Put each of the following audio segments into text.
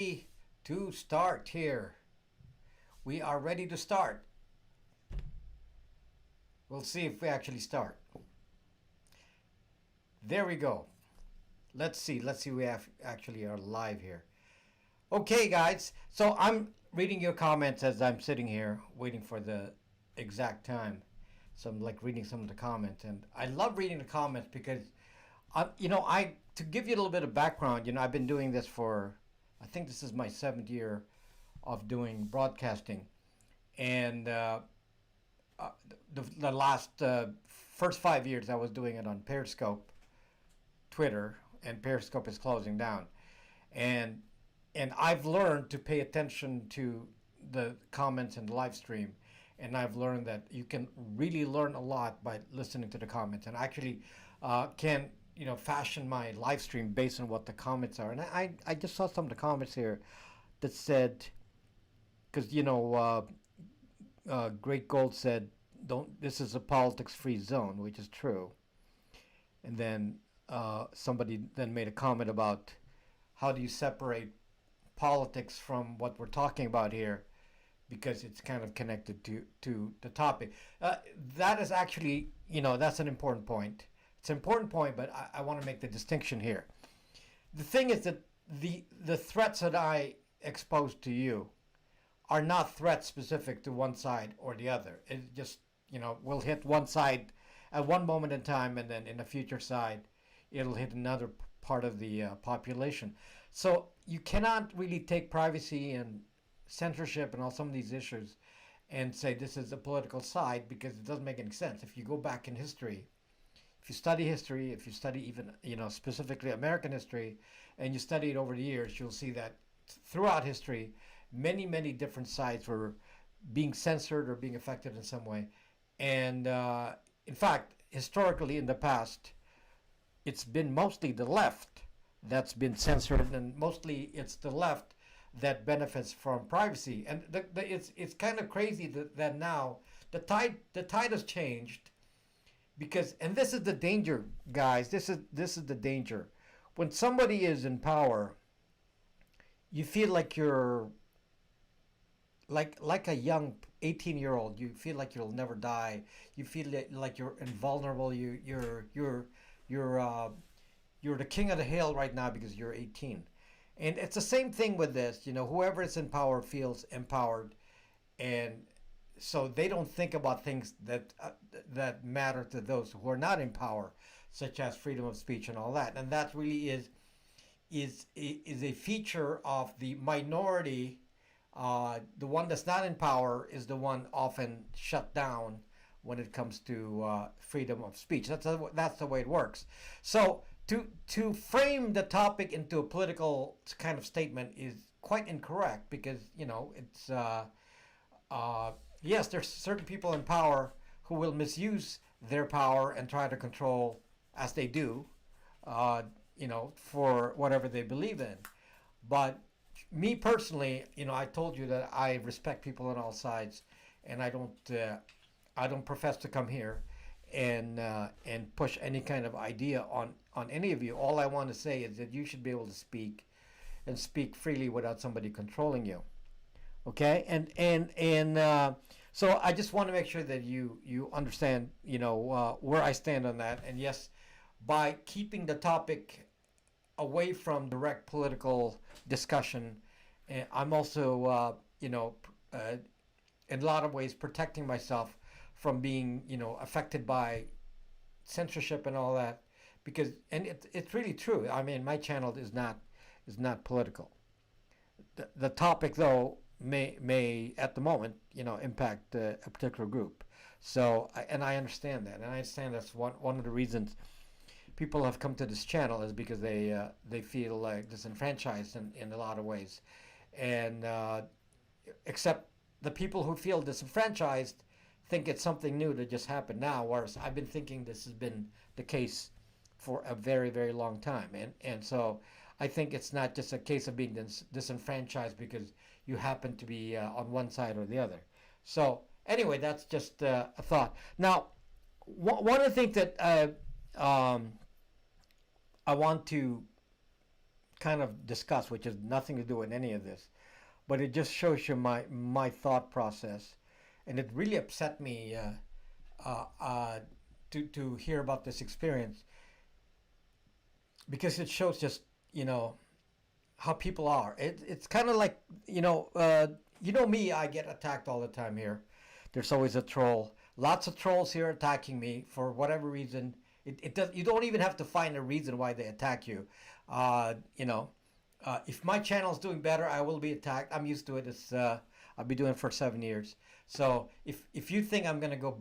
To start here. We are ready to start. We'll see if we actually start. There we go. Let's see. We actually are live here. Okay, guys. So I'm reading your comments as I'm sitting here waiting for the exact time. So I'm like reading some of the comments, and I love reading the comments because, I to give you a little bit of background. I've been doing this for, I think this is my 7th year of doing broadcasting, and the last first 5 years I was doing it on Periscope, Twitter, and Periscope is closing down, and I've learned to pay attention to the comments and the live stream, and I've learned that you can really learn a lot by listening to the comments, and actually can fashion my live stream based on what the comments are. And I just saw some of the comments here that said, because Great Gold said, "Don't. This is a politics-free zone," which is true. And then somebody then made a comment about how do you separate politics from what we're talking about here, because it's kind of connected to the topic. That is actually, that's an important point. It's an important point, but I want to make the distinction here. The thing is that the threats that I expose to you are not threats specific to one side or the other. It just, will hit one side at one moment in time, and then in a future side, it'll hit another part of the population. So you cannot really take privacy and censorship and all some of these issues and say this is a political side, because it doesn't make any sense. If you go back in history, if you study history, if you study even, specifically American history, and you study it over the years, you'll see that throughout history, many, many different sides were being censored or being affected in some way. And in fact, historically in the past, it's been mostly the left that's been censored, and mostly it's the left that benefits from privacy. And it's kind of crazy that now the tide has changed, because, and this is the danger, guys. This is the danger. When somebody is in power, you feel like you're like a young 18-year-old. You feel like you'll never die. You feel like you're invulnerable. You're the king of the hill right now because you're 18. And it's the same thing with this. Whoever is in power feels empowered, and so they don't think about things that matter to those who are not in power, such as freedom of speech and all that. And that really is a feature of the minority. The one that's not in power is the one often shut down when it comes to freedom of speech. That's the way it works. So to frame the topic into a political kind of statement is quite incorrect, because it's yes, there's certain people in power who will misuse their power and try to control, as they do, for whatever they believe in. But me personally, I told you that I respect people on all sides, and I don't profess to come here and push any kind of idea on any of you. All I want to say is that you should be able to speak, and speak freely without somebody controlling you. Okay, and so I just want to make sure that you understand, where I stand on that. And yes, by keeping the topic away from direct political discussion, I'm also, in a lot of ways protecting myself from being, affected by censorship and all that, because, and it's really true. I mean, my channel is not political. The topic, though, may at the moment, impact a particular group. So, and I understand that, and I understand that's one of the reasons people have come to this channel, is because they feel like disenfranchised in a lot of ways, and except the people who feel disenfranchised think it's something new that just happened now, whereas I've been thinking this has been the case for a very, very long time. And so I think it's not just a case of being disenfranchised because you happen to be on one side or the other. So anyway, that's just a thought. Now, one of the things that I want to kind of discuss, which has nothing to do with any of this, but it just shows you my thought process, and it really upset me to hear about this experience because it shows just how people are. It's kind of like me. I get attacked all the time here. There's always a troll. Lots of trolls here attacking me for whatever reason. It does. You don't even have to find a reason why they attack you. If my channel is doing better, I will be attacked. I'm used to it. I've been doing it for 7 years. So if you think I'm gonna go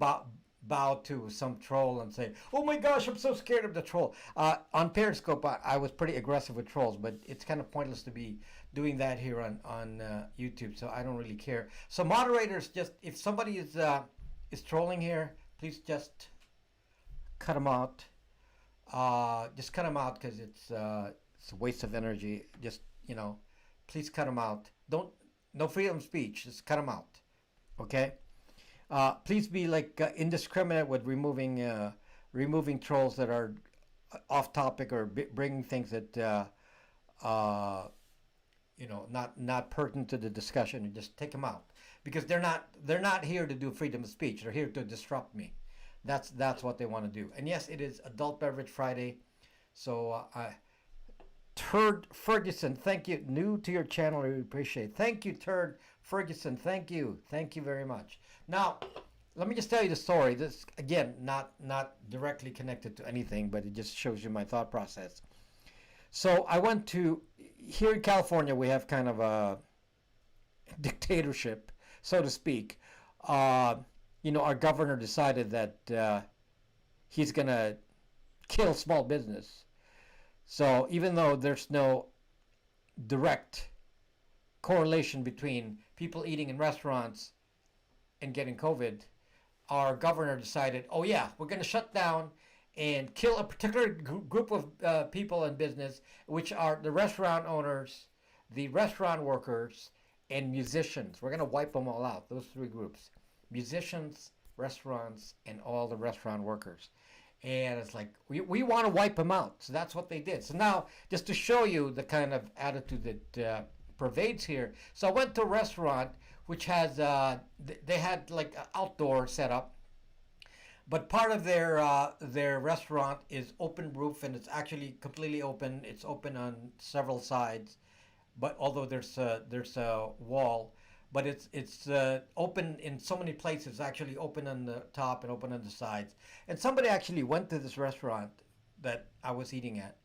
bow to some troll and say, "Oh my gosh, I'm so scared of the troll," on Periscope I was pretty aggressive with trolls, but it's kind of pointless to be doing that here on YouTube. So I don't really care. So moderators, just if somebody is trolling here, please just cut them out. Just cut them out because it's a waste of energy. Just please cut them out. No freedom of speech. Just cut them out. Okay. Please be indiscriminate with removing trolls that are off topic or bringing things that not pertinent to the discussion, and just take them out because they're not here to do freedom of speech. They're here to disrupt me. That's what they want to do. And yes, it is Adult Beverage Friday. So Turd Ferguson, thank you. New to your channel, I appreciate it. Thank you, Turd Ferguson. Thank you very much. Now, let me just tell you the story. This again, not directly connected to anything, but it just shows you my thought process. So I went to here in California. We have kind of a dictatorship, so to speak. Our governor decided that he's going to kill small business. So even though there's no direct correlation between people eating in restaurants and getting COVID, our governor decided, oh yeah, we're going to shut down and kill a particular group of people in business, which are the restaurant owners, the restaurant workers, and musicians. We're going to wipe them all out, those three groups. Musicians, restaurants, and all the restaurant workers. And it's like, we want to wipe them out. So that's what they did. So now, just to show you the kind of attitude that pervades here. So I went to a restaurant which has, they had like an outdoor setup. But part of their restaurant is open roof, and it's actually completely open. It's open on several sides, but although there's a wall, but it's open in so many places. Actually, open on the top and open on the sides. And somebody actually went to this restaurant that I was eating at,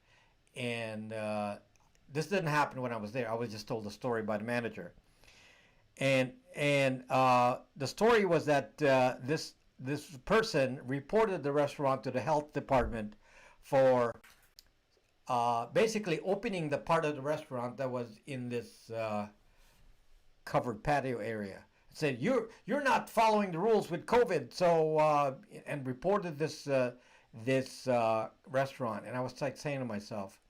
and this didn't happen when I was there. I was just told the story by the manager, and the story was that this person reported the restaurant to the health department for basically opening the part of the restaurant that was in this covered patio area. It said you're not following the rules with COVID, so and reported this restaurant. And I was like saying to myself,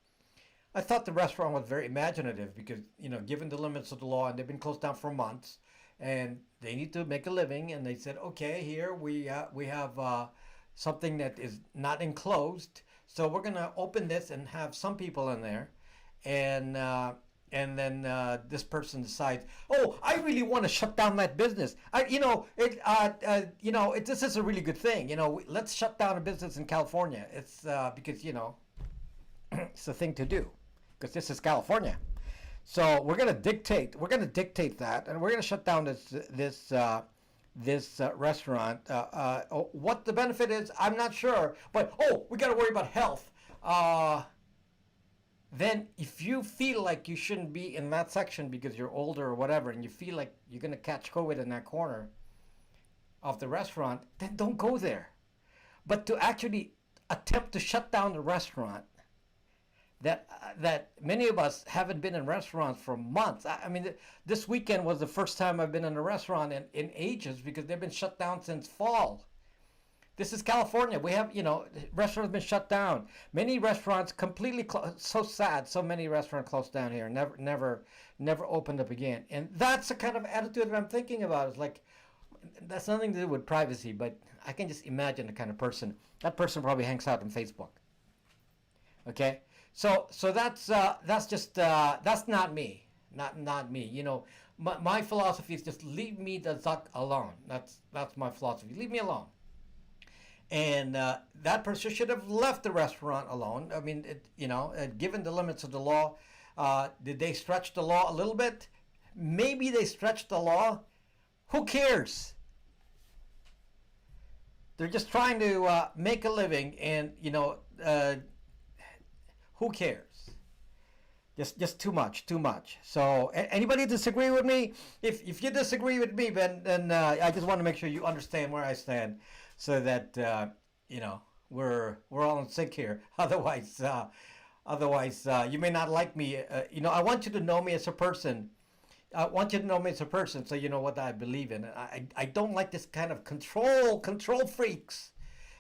I thought the restaurant was very imaginative because given the limits of the law, and they've been closed down for months, and they need to make a living, and they said, okay, here we have something that is not enclosed, so we're gonna open this and have some people in there, and then this person decides, oh, I really want to shut down that business. This is a really good thing. Let's shut down a business in California. It's because it's the thing to do, because this is California. So we're gonna dictate that, and we're gonna shut down this restaurant. What the benefit is, I'm not sure, but we got to worry about health. Then if you feel like you shouldn't be in that section because you're older or whatever, and you feel like you're gonna catch COVID in that corner of the restaurant, then don't go there. But to actually attempt to shut down the restaurant, that many of us haven't been in restaurants for months. I mean, this weekend was the first time I've been in a restaurant in ages because they've been shut down since fall. This is California. We have, restaurants have been shut down. Many restaurants completely so sad. So many restaurants closed down here, never opened up again. And that's the kind of attitude that I'm thinking about. It's like, that's nothing to do with privacy, but I can just imagine the kind of person. That person probably hangs out on Facebook. Okay? So that's just that's not me, not me. My philosophy is just leave me the zuck alone. That's my philosophy. Leave me alone. And that person should have left the restaurant alone. I mean, given the limits of the law, did they stretch the law a little bit? Maybe they stretched the law. Who cares? They're just trying to make a living, and who cares? Just too much, too much. So anybody disagree with me? If you disagree with me, then I just want to make sure you understand where I stand, so that we're all in sync here. Otherwise, you may not like me. I want you to know me as a person. I want you to know me as a person, so you know what I believe in. I don't like this kind of control freaks,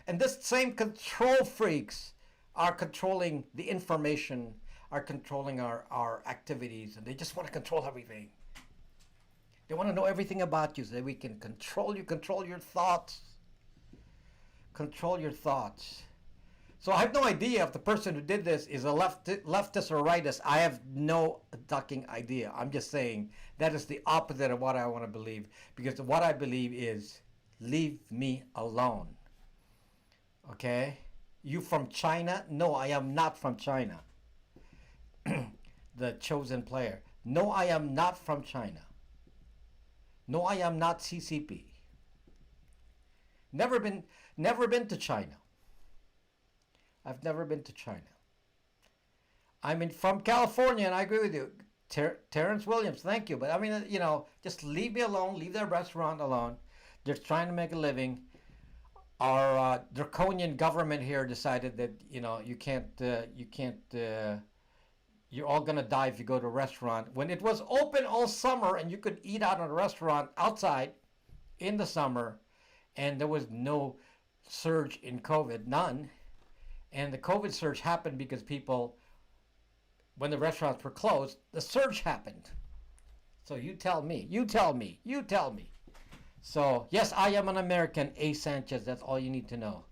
and this same control freaks are controlling the information, are controlling our activities, and they just want to control everything. They want to know everything about you so that we can control you, control your thoughts. Control your thoughts. So I have no idea if the person who did this is a leftist or rightist. I have no fucking idea. I'm just saying that is the opposite of what I want to believe. Because what I believe is leave me alone. Okay? You from China? No, I am not from China. The chosen player. No, I am not from China. No, I am not CCP. Never been to China. I've never been to China. I'm from California, and I agree with you. Terrence Williams, thank you. But I mean, just leave me alone. Leave that restaurant alone. They're trying to make a living. Our draconian government here decided that you can't you're all gonna die if you go to a restaurant. When it was open all summer and you could eat out in a restaurant outside in the summer, and there was no surge in COVID, none. And the COVID surge happened because people, when the restaurants were closed, the surge happened. So you tell me. So yes, I am an American, A. Sanchez. That's all you need to know.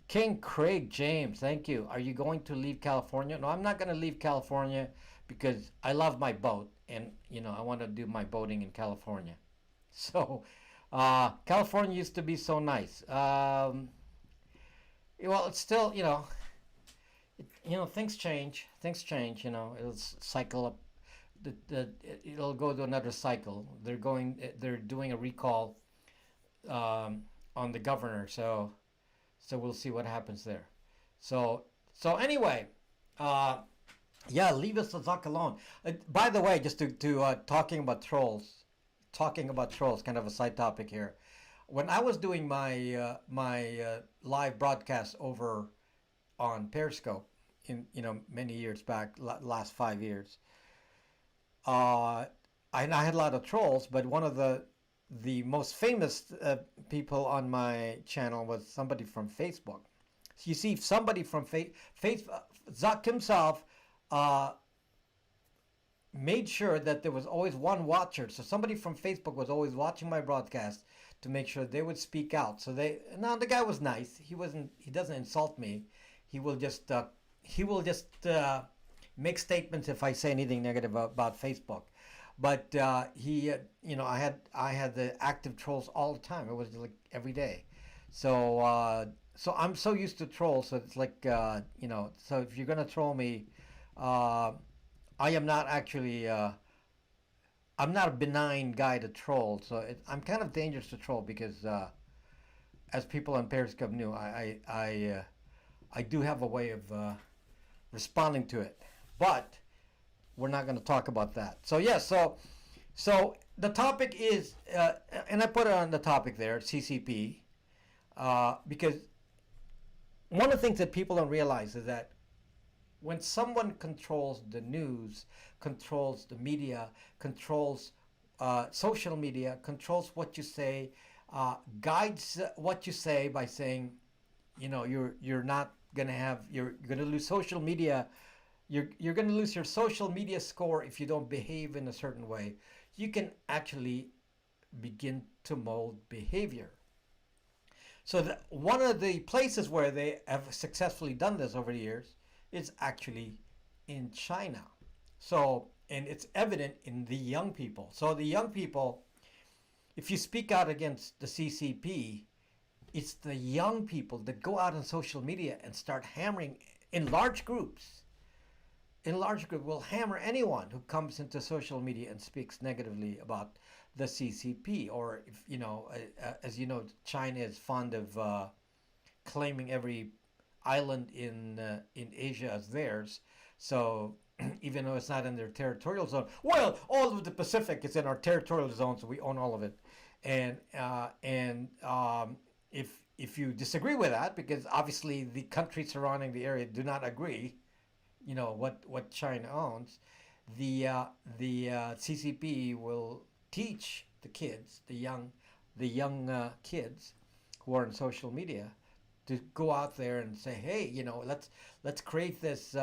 King Craig James, thank you. Are you going to leave California? No, I'm not going to leave California because I love my boat, and I want to do my boating in California. So California used to be so nice. Well, it's still, things change. It'll cycle up. It'll go to another cycle. They're doing a recall on the governor. So we'll see what happens there. So anyway, leave us the fuck alone. By the way, just to talking about trolls, kind of a side topic here. When I was doing my live broadcast over on Periscope in many years back, last 5 years, I had a lot of trolls, but one of the most famous people on my channel was somebody from Facebook. So you see, somebody from Facebook, Zuck himself made sure that there was always one watcher. So somebody from Facebook was always watching my broadcast to make sure they would speak out. So now the guy was nice. He doesn't insult me. He will just make statements if I say anything negative about Facebook. But I had the active trolls all the time. It was like every day. So I'm so used to trolls. So it's like So if you're gonna troll me, I am not actually. I'm not a benign guy to troll, so I'm kind of dangerous to troll because, as people on Periscope knew, I do have a way of responding to it, but we're not going to talk about that. So so the topic is, and I put it on the topic there, CCP, because one of the things that people don't realize is that when someone controls the news, controls the media, controls social media, controls what you say, guides what you say by saying, you're not gonna have, you're gonna lose social media, you're gonna lose your social media score if you don't behave in a certain way. You can actually begin to mold behavior. So one of the places where they have successfully done this over the years is actually in China. So, and it's evident in the young people. So the young people, if you speak out against the CCP, it's the young people that go out on social media and start hammering in large groups. In large group will hammer anyone who comes into social media and speaks negatively about the CCP. Or if you know, as you know, China is fond of claiming every island in Asia as theirs. So even though it's not in their territorial zone, well, all of the Pacific is in our territorial zone, so we own all of it. And if you disagree with that, because obviously the countries surrounding the area do not agree, you know what China owns, the CCP will teach the kids, the young kids who are on social media, to go out there and say, hey, you know, let's create this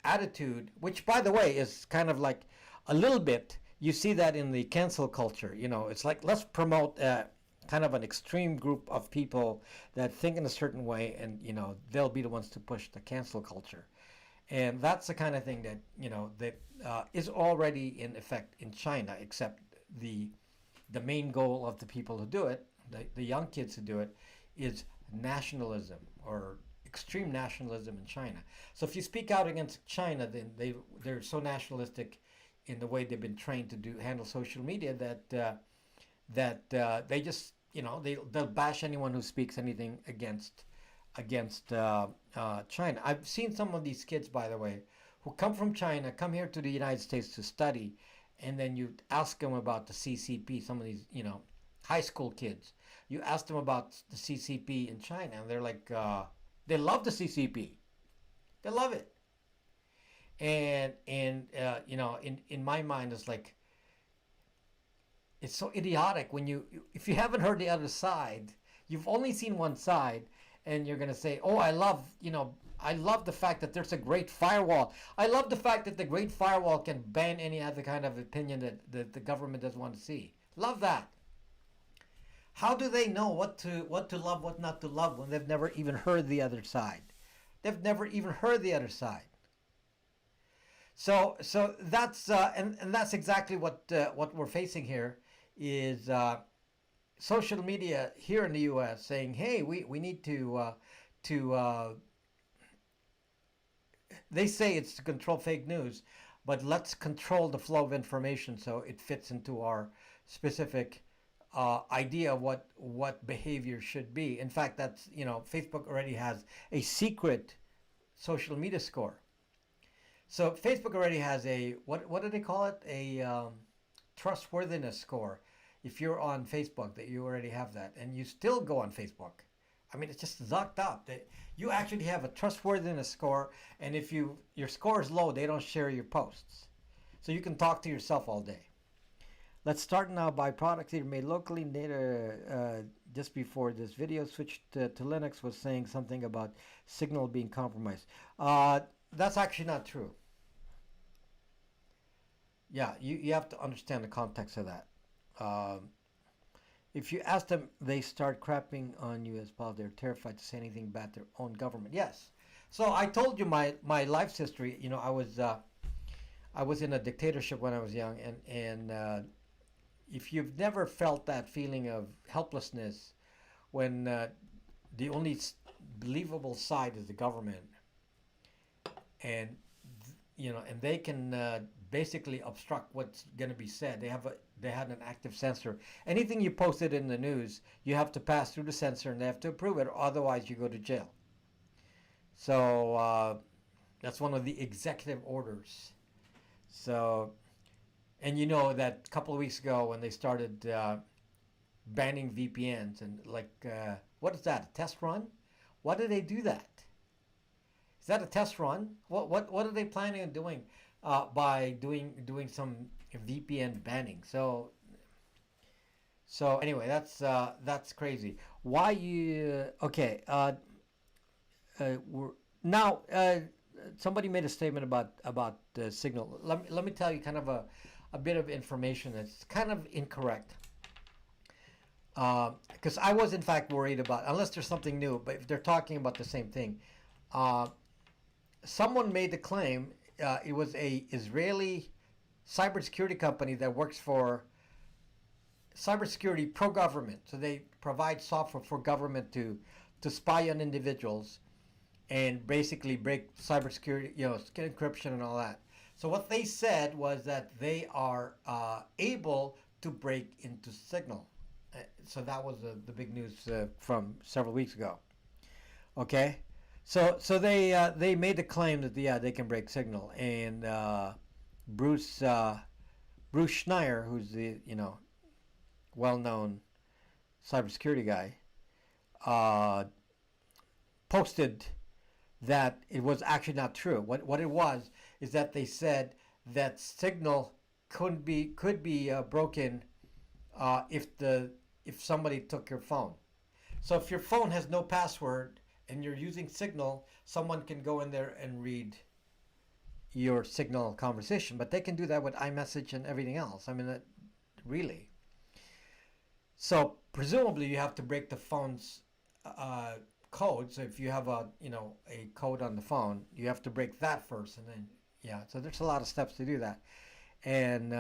attitude, which by the way is kind of like a little bit. You see that in the cancel culture. You know, it's like let's promote kind of an extreme group of people that think in a certain way, and you know they'll be the ones to push the cancel culture. And that's the kind of thing that you know that is already in effect in China, except the main goal of the people who do it, the young kids who do it, is nationalism or extreme nationalism in China. So if you speak out against China, then they're so nationalistic in the way they've been trained to handle social media that they just you know they'll bash anyone who speaks anything against China. I've seen some of these kids, by the way, who come from China, come here to the United States to study, and then you ask them about the CCP. Some of these, you know, high school kids, you ask them about the CCP in China, and they're like, they love the CCP, they love it, and you know, in my mind, it's like it's so idiotic when if you haven't heard the other side, you've only seen one side, and you're gonna say, oh, I love the fact that there's a great firewall. I love the fact that the great firewall can ban any other kind of opinion that the government doesn't want to see. Love that. How do they know what to love, what not to love, when they've never even heard the other side? They've never even heard the other side. So that's and that's exactly what we're facing here is social media here in the U.S. saying, hey, we need to they say it's to control fake news, but let's control the flow of information so it fits into our specific idea of what behavior should be. In fact, that's, you know, Facebook already has a secret social media score. So Facebook already has a what do they call it? A trustworthiness score. If you're on Facebook, that you already have that, and you still go on Facebook. I mean, it's just zucked up that you actually have a trustworthiness score, and if your score is low, they don't share your posts. So you can talk to yourself all day. Let's start now by products that are made locally. Nada, just before this video switched to Linux, was saying something about Signal being compromised. That's actually not true. Yeah, you have to understand the context of that. If you ask them, they start crapping on you as well. They're terrified to say anything bad their own government. Yes. So I told you my life's history. You know, I was in a dictatorship when I was young, and if you've never felt that feeling of helplessness when the only believable side is the government, and you know, and they can basically obstruct what's going to be said. They had an active censor. Anything you posted in the news, you have to pass through the censor, and they have to approve it, or otherwise you go to jail. So that's one of the executive orders. So, and you know that a couple of weeks ago when they started banning VPNs and like, what is that? A test run? Why do they do that? Is that a test run? What are they planning on doing by doing some VPN banning? So anyway, that's crazy. Why you okay? We're now. Somebody made a statement about Signal. Let me tell you kind of a bit of information that's kind of incorrect. Because I was in fact worried about, unless there's something new, but if they're talking about the same thing, someone made the claim. It was a Israeli cybersecurity company that works for cybersecurity pro government. So they provide software for government to spy on individuals and basically break cybersecurity, encryption and all that. So what they said was that they are able to break into Signal. So that was the big news from several weeks ago. Okay, so they made the claim that they can break Signal, and Bruce Bruce Schneier, who's the well-known cybersecurity guy, uh, posted that it was actually not true. What it was is that they said that Signal could be broken if somebody took your phone. So if your phone has no password and you're using Signal, someone can go in there and read your Signal conversation. But they can do that with iMessage and everything else. I mean, really. So presumably you have to break the phone's code. So if you have a code on the phone, you have to break that first, and then yeah. So there's a lot of steps to do that, and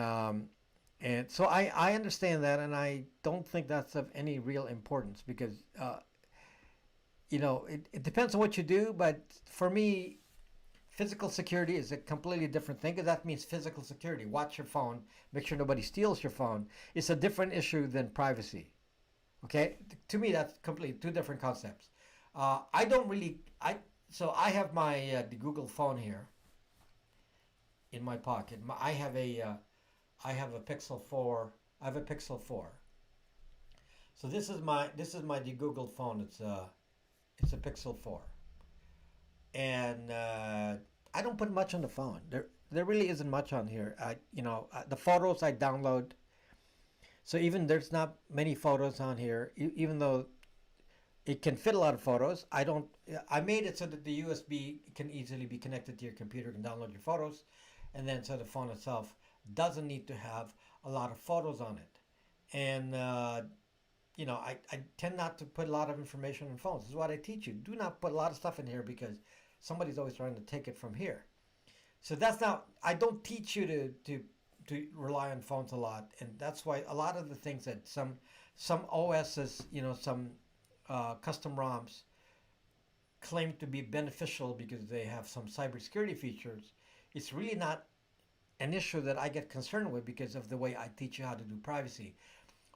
so I understand that, and I don't think that's of any real importance because it depends on what you do. But for me, physical security is a completely different thing because that means physical security. Watch your phone, make sure nobody steals your phone. It's a different issue than privacy. Okay, to me that's completely two different concepts. I don't really I have my the Google phone here in my pocket. I have a Pixel 4. I have a Pixel 4. So this is my the Google phone. It's a Pixel 4, and I don't put much on the phone. There really isn't much on here. The photos I download. So even there's not many photos on here, even though it can fit a lot of photos. I don't. I made it so that the USB can easily be connected to your computer, can download your photos, and then so the phone itself doesn't need to have a lot of photos on it. And I tend not to put a lot of information on phones. This is what I teach you. Do not put a lot of stuff in here because somebody's always trying to take it from here. So that's not. I don't teach you to rely on phones a lot, and that's why a lot of the things that some OSs, some custom ROMs claim to be beneficial because they have some cybersecurity features, it's really not an issue that I get concerned with because of the way I teach you how to do privacy.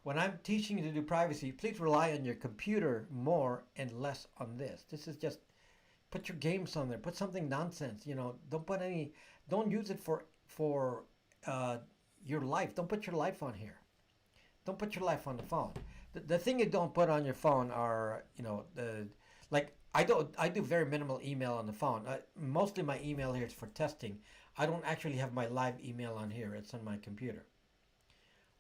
When I'm teaching you to do privacy, please rely on your computer more and less on this. This is just put your games on there. Put something nonsense. Don't use it for your life. Don't put your life on here. Don't put your life on the phone. The thing you don't put on your phone are like I do very minimal email on the phone. Mostly my email here is for testing. I don't actually have my live email on here. It's on my computer.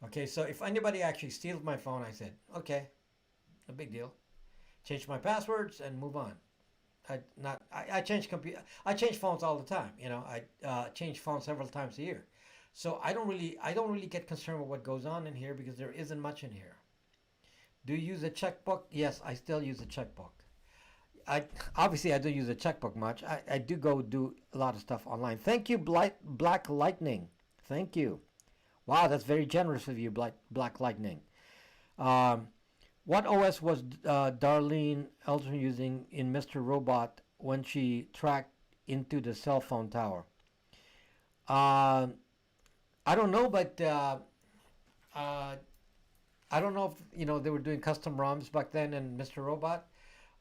Okay, so if anybody actually steals my phone, I said, okay, no big deal. Change my passwords and move on. I change phones all the time. I change phones several times a year. So I don't really get concerned with what goes on in here because there isn't much in here. Do you use a checkbook? Yes, I still use a checkbook. I don't use a checkbook much. I do go do a lot of stuff online. Thank you, Black Lightning. Thank you. Wow, that's very generous of you, Black Lightning. Um, what OS was Darlene Elton using in Mr. Robot when she tracked into the cell phone tower? Uh, I don't know, but uh, I don't know if they were doing custom ROMs back then in Mr. Robot.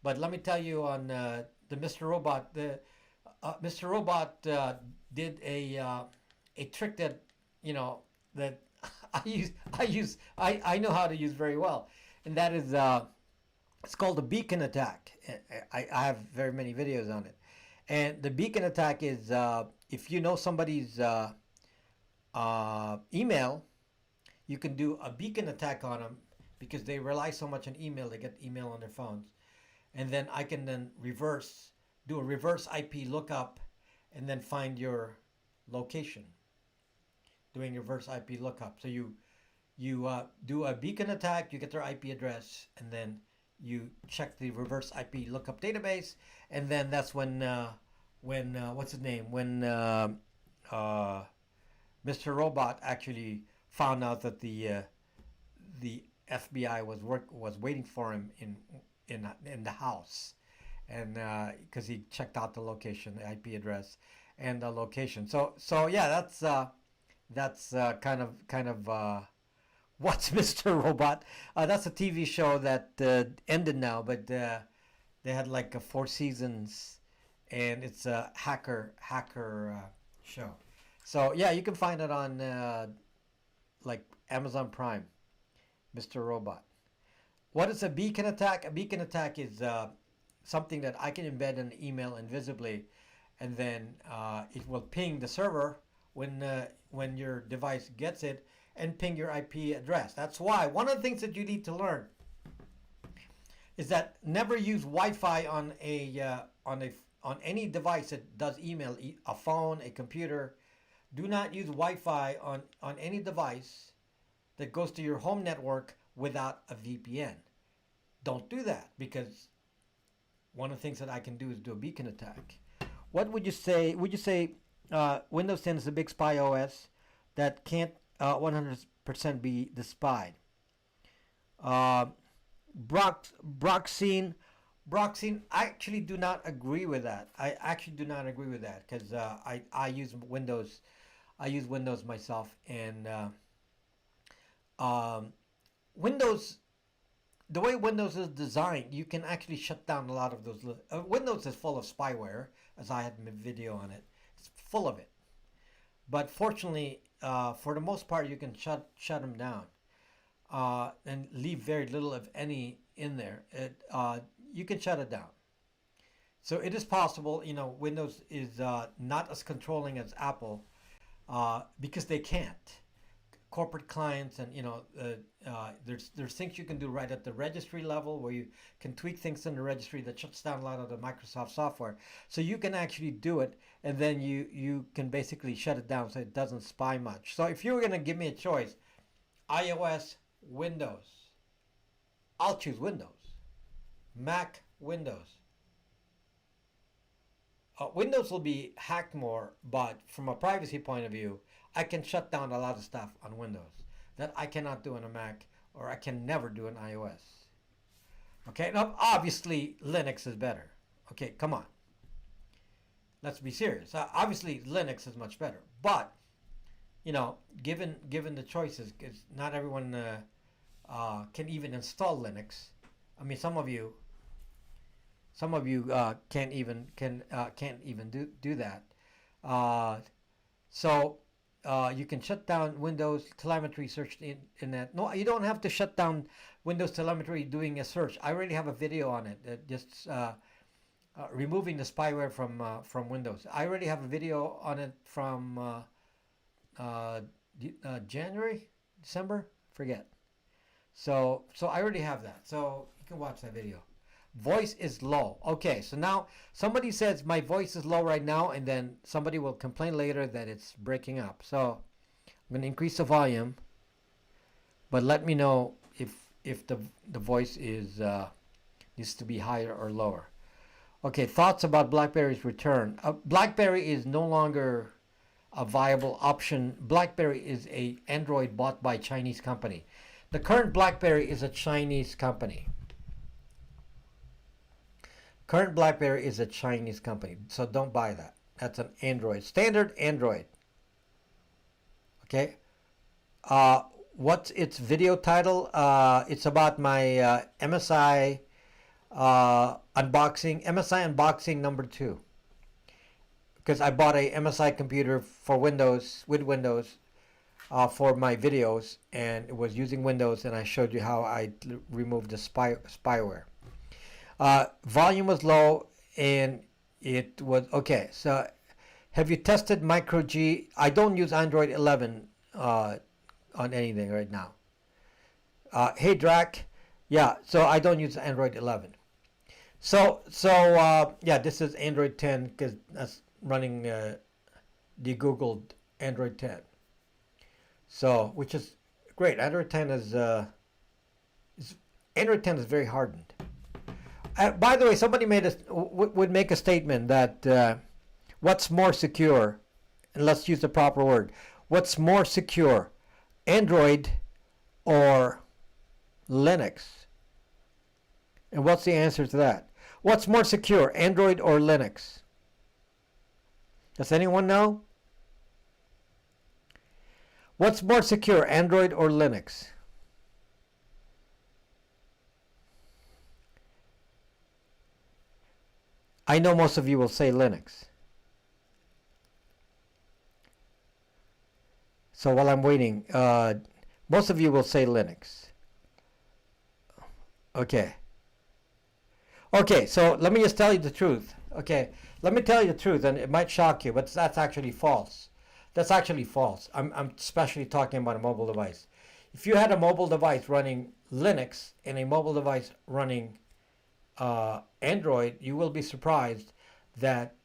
But let me tell you on the Mr. Robot, Mr. Robot did a trick that that I know how to use very well, and that is it's called the beacon attack. I have very many videos on it, and the beacon attack is if you know somebody's email, you can do a beacon attack on them because they rely so much on email, they get email on their phones, and then I can then do a reverse IP lookup, and then find your location doing reverse IP lookup. So you do a beacon attack, you get their IP address, and then you check the reverse IP lookup database, and then that's when when what's his name? When uh, Mr. Robot actually found out that the FBI was waiting for him in the house, and because he checked out the location, the IP address, and the location. So yeah, that's kind of what's Mr. Robot. That's a TV show that ended now, but they had like 4 seasons, and it's a hacker show. So yeah, you can find it on like Amazon Prime, Mr. Robot. What is a beacon attack? A beacon attack is something that I can embed in an email invisibly, and then it will ping the server when your device gets it, and ping your IP address. That's why one of the things that you need to learn is that never use Wi-Fi on any device that does email, a phone, a computer. Do not use Wi-Fi on any device that goes to your home network without a VPN. Don't do that, because one of the things that I can do is do a beacon attack. What would you say? Would you say Windows 10 is a big spy OS that can't 100% be the spied? Uh, Broxine, I actually do not agree with that. I actually do not agree with that, because I use Windows. I use Windows myself, and Windows, the way Windows is designed, you can actually shut down a lot of those. Windows is full of spyware, as I had a video on it. It's full of it. But fortunately, for the most part, you can shut them down and leave very little, if any, in there. You can shut it down. So it is possible. Windows is not as controlling as Apple, because they can't. Corporate clients, and there's things you can do right at the registry level, where you can tweak things in the registry that shuts down a lot of the Microsoft software. So you can actually do it, and then you can basically shut it down so it doesn't spy much. So if you were going to give me a choice, iOS, Windows, I'll choose Windows. Mac, Windows. Windows will be hacked more, but from a privacy point of view, I can shut down a lot of stuff on Windows that I cannot do on a Mac, or I can never do on iOS. Okay, now obviously Linux is better. Okay, come on. Let's be serious. Obviously Linux is much better, but given the choices, because not everyone can even install Linux. I mean, some of you can't even do that. So you can shut down Windows telemetry search in that. No, you don't have to shut down Windows telemetry doing a search. I already have a video on it. Just removing the spyware from Windows. I already have a video on it from January, December, forget. So I already have that. So you can watch that video. Voice is low. Okay, so now somebody says my voice is low right now, and then somebody will complain later that it's breaking up. So I'm going to increase the volume, but let me know if the voice is needs to be higher or lower. Okay, thoughts about BlackBerry's return. BlackBerry is no longer a viable option. BlackBerry is a Android bought by a Chinese company. The current BlackBerry is a Chinese company. Current BlackBerry is a Chinese company, so don't buy that. That's an Android, standard Android. Okay. What's its video title? It's about my MSI unboxing, MSI unboxing number 2. Because I bought a MSI computer for Windows, with Windows, for my videos, and it was using Windows, and I showed you how I removed the spyware. Volume was low, and it was okay. So have you tested Micro G? I don't use Android 11 on anything right now. Hey Drac, yeah, so I don't use Android 11. So yeah, this is Android 10, because that's running the Googled Android 10. So, which is great. Android 10 is Android 10 is very hardened. By the way, somebody would make a statement that What's more secure? And let's use the proper word. What's more secure, Android or Linux? And what's the answer to that? What's more secure, Android or Linux? Does anyone know? What's more secure, Android or Linux? I know most of you will say Linux. So while I'm waiting, most of you will say Linux. Okay. Okay, so let me just tell you the truth. Okay, let me tell you the truth, and it might shock you, but that's actually false. That's actually false. I'm especially talking about a mobile device. If you had a mobile device running Linux and a mobile device running Android, you will be surprised that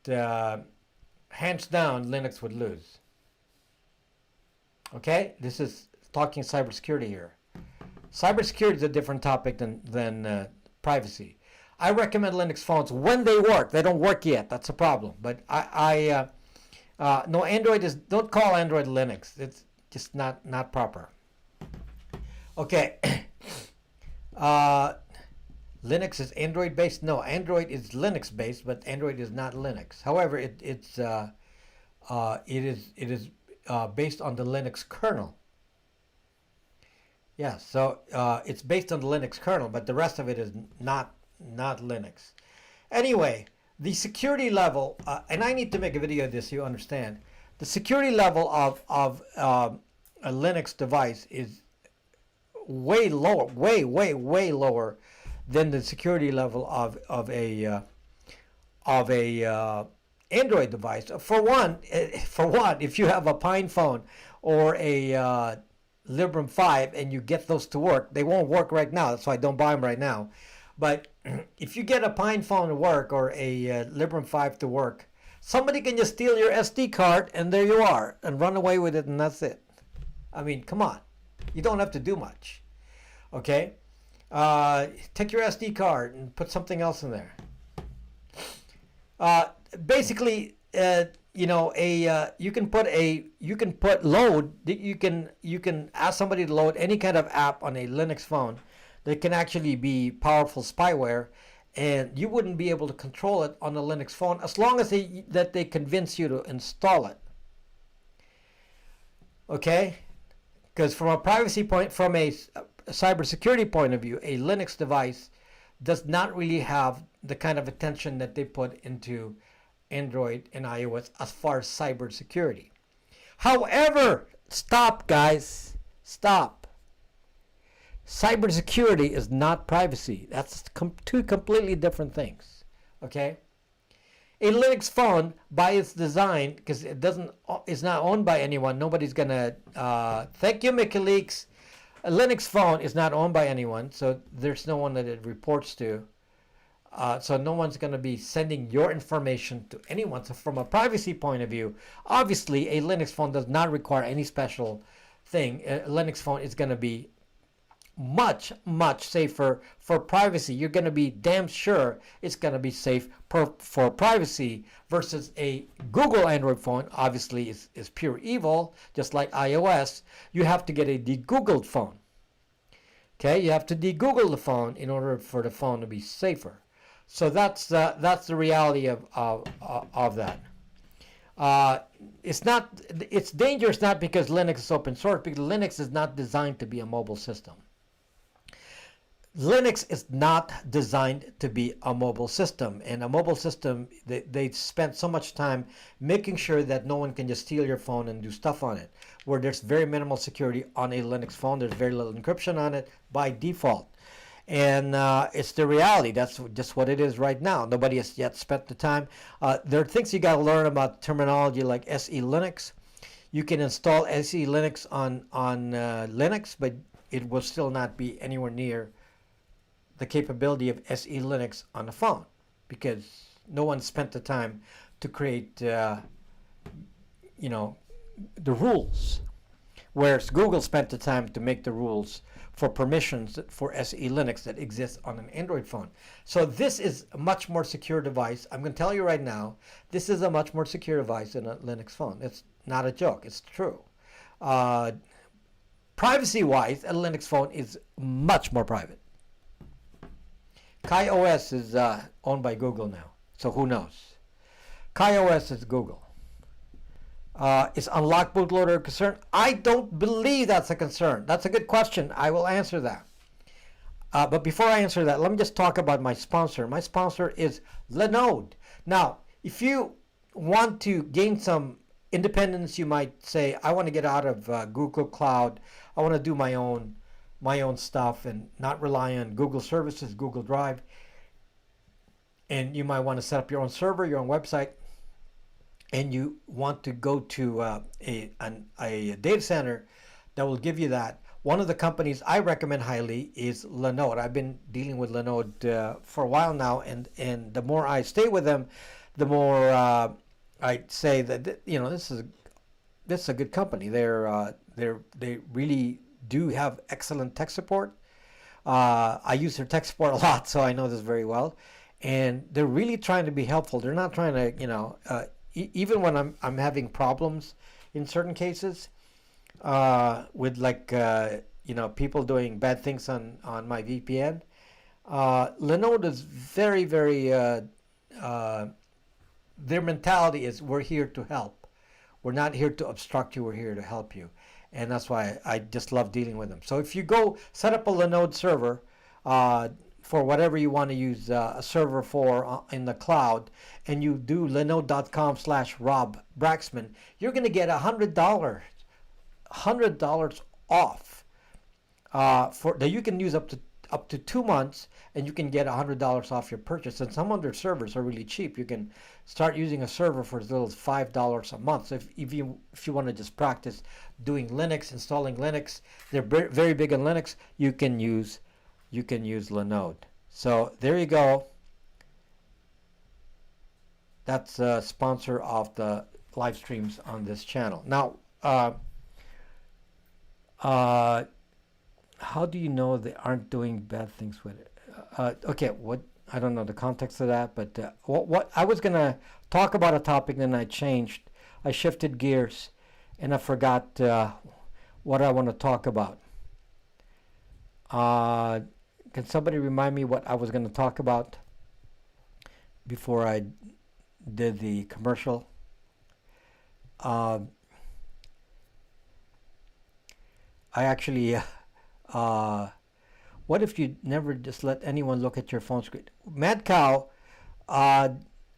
hands down Linux would lose. Okay, this is talking cybersecurity here. Cybersecurity is a different topic than privacy. I recommend Linux phones when they work. They don't work yet. That's a problem. But no, Android is. Don't call Android Linux. It's just not proper. Okay. Linux is Android based. No, Android is Linux based, but Android is not Linux. However, it is based on the Linux kernel. Yeah, so it's based on the Linux kernel, but the rest of it is not Linux. Anyway, the security level, and I need to make a video of this so you understand. The security level of a Linux device is way lower, way lower than the security level of a Android device. For one, if you have a Pine phone or a Librem 5 and you get those to work, they won't work right now. That's why I don't buy them right now. But if you get a Pine phone to work or a Librem 5 to work, somebody can just steal your SD card and there you are and run away with it and that's it. I mean, come on. You don't have to do much. Okay? Take your SD card and put something else in there. Basically, you can ask somebody to load any kind of app on a Linux phone that can actually be powerful spyware, and you wouldn't be able to control it on a Linux phone as long as they convince you to install it. Okay, because from a cybersecurity point of view, a Linux device does not really have the kind of attention that they put into Android and iOS as far as cybersecurity. However, stop, guys. Stop. Cybersecurity is not privacy. That's two completely different things. Okay? A Linux phone, by its design, because it's not owned by anyone, nobody's gonna. Thank you, Mickey Leaks. A Linux phone is not owned by anyone, so there's no one that it reports to. So no one's going to be sending your information to anyone. So from a privacy point of view, obviously a Linux phone does not require any special thing. A Linux phone is going to be much safer for privacy. You're going to be damn sure it's going to be safe for privacy versus a Google Android phone. Obviously is pure evil, just like iOS. You have to get a de-Googled phone. Okay, you have to de-Google the phone in order for the phone to be safer. So that's the reality of that. It's dangerous not because Linux is open source, because Linux is not designed to be a mobile system. Linux is not designed to be a mobile system, and a mobile system, they spent so much time making sure that no one can just steal your phone and do stuff on it, where there's very minimal security on a Linux phone. There's very little encryption on it by default. And it's the reality. That's just what it is right now. Nobody has yet spent the time. There are things you got to learn about terminology like SE Linux. You can install SE Linux on Linux, but it will still not be anywhere near the capability of SE Linux on the phone, because no one spent the time to create, the rules. whereas Google spent the time to make the rules for permissions for SE Linux that exists on an Android phone. So this is a much more secure device. I'm going to tell you right now, this is a much more secure device than a Linux phone. It's not a joke. It's true. Privacy-wise, a Linux phone is much more private. KaiOS is owned by Google now, so who knows? KaiOS is Google. Is unlocked bootloader a concern? I don't believe that's a concern. That's a good question. I will answer that. But before I answer that, let me just talk about my sponsor. My sponsor is Linode. Now, if you want to gain some independence, you might say, I want to get out of Google Cloud. I want to do my own stuff and not rely on Google services, Google Drive. And you might want to set up your own server, your own website, and you want to go to a data center that will give you that. One of the companies I recommend highly is Linode. I've been dealing with Linode for a while now, and the more I stay with them, the more I say that this is a good company. They really do have excellent tech support. I use their tech support a lot, so I know this very well. And they're really trying to be helpful. They're not trying to, even when I'm having problems in certain cases with people doing bad things on my VPN, Linode is very, very, their mentality is we're here to help. We're not here to obstruct you, we're here to help you. And that's why I just love dealing with them. So if you go set up a Linode server for whatever you want to use a server for in the cloud, and you do linode.com/Rob Braxman, you're going to get $100 off for that you can use up to 2 months, and you can get $100 off your purchase. And some of their servers are really cheap. You can start using a server for as little as $5 a month. So if you want to just practice doing Linux, installing Linux, they're very big on Linux. You can use Linode. So there you go. That's a sponsor of the live streams on this channel. Now, how do you know they aren't doing bad things with it? Okay, I don't know the context of that, but what I was gonna talk about a topic, then I shifted gears, and I forgot what I want to talk about. Can somebody remind me what I was going to talk about before I did the commercial? I actually, what if you never just let anyone look at your phone screen? Mad Cow,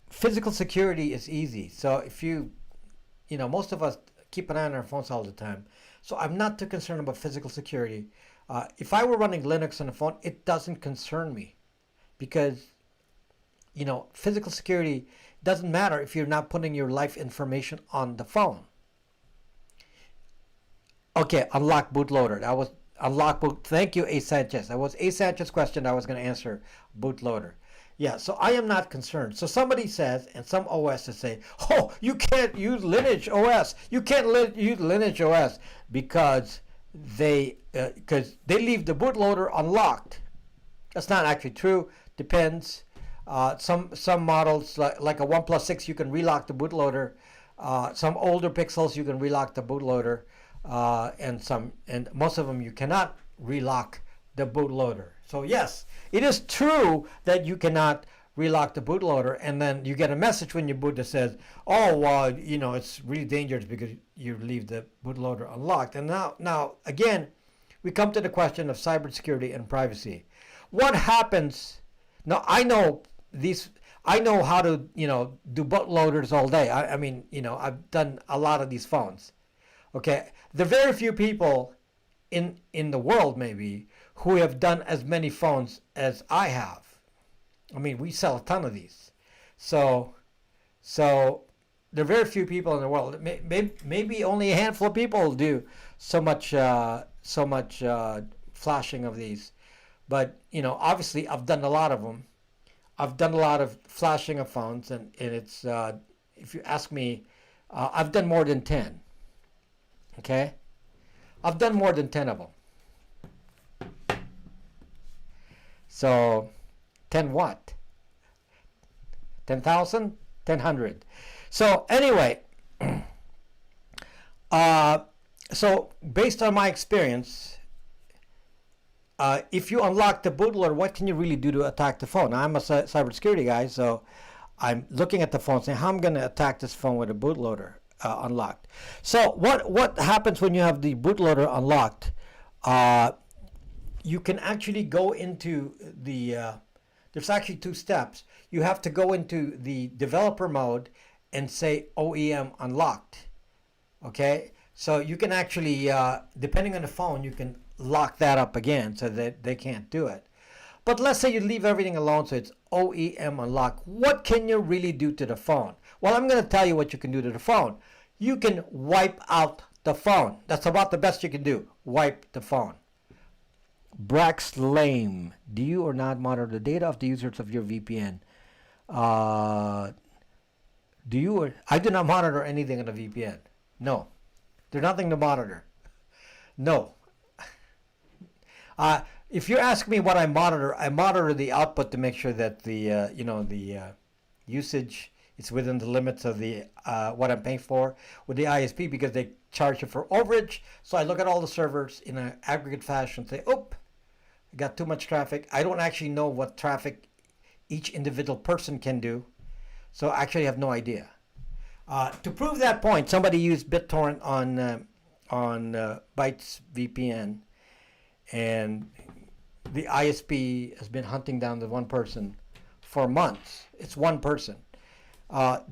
physical security is easy. So if most of us keep an eye on our phones all the time. So I'm not too concerned about physical security. If I were running Linux on a phone, it doesn't concern me because, physical security doesn't matter if you're not putting your life information on the phone. Okay, unlock bootloader. That was unlock boot. Thank you, A. Sanchez. That was A. Sanchez's question. I was going to answer bootloader. Yeah, so I am not concerned. So somebody says, and some OSs say, oh, you can't use Lineage OS. You can't use Lineage OS because they leave the bootloader unlocked. That's not actually true. Depends. Some models like a OnePlus 6, you can relock the bootloader. Some older Pixels, you can relock the bootloader, and most of them you cannot relock the bootloader. So yes, it is true that you cannot relock the bootloader, and then you get a message when you boot that says, "Oh, well, it's really dangerous because you leave the bootloader unlocked." And now again, we come to the question of cybersecurity and privacy. What happens? Now I know how to do bootloaders all day. I mean I've done a lot of these phones. Okay, there are very few people in the world maybe who have done as many phones as I have. I mean, we sell a ton of these. So there are very few people in the world. Maybe only a handful of people do so much flashing of these. But obviously, I've done a lot of them. I've done a lot of flashing of phones, and it's if you ask me, I've done more than 10. Okay, I've done more than 10 of them. So 10 what? 10,000? 10,000. So anyway, so based on my experience, if you unlock the bootloader, what can you really do to attack the phone? Now, I'm a cybersecurity guy, so I'm looking at the phone saying, how am I going to attack this phone with a bootloader unlocked? So what happens when you have the bootloader unlocked? You can actually go into the, there's actually 2 steps. You have to go into the developer mode and say OEM unlocked. Okay? So you can actually, depending on the phone, you can lock that up again so that they can't do it. But let's say you leave everything alone so it's OEM unlock. What can you really do to the phone? Well, I'm going to tell you what you can do to the phone. You can wipe out the phone. That's about the best you can do. Wipe the phone. Brax Lame. Do you or not monitor the data of the users of your VPN? Do you or I do not monitor anything on the VPN. No. There's nothing to monitor. No. If you ask me what I monitor the output to make sure that the usage is within the limits of the what I'm paying for with the ISP, because they charge you for overage. So I look at all the servers in an aggregate fashion and say, "Oop, I got too much traffic." I don't actually know what traffic each individual person can do, so I actually have no idea. To prove that point, somebody used BitTorrent on Bytes VPN. And the ISP has been hunting down the one person for months. It's one person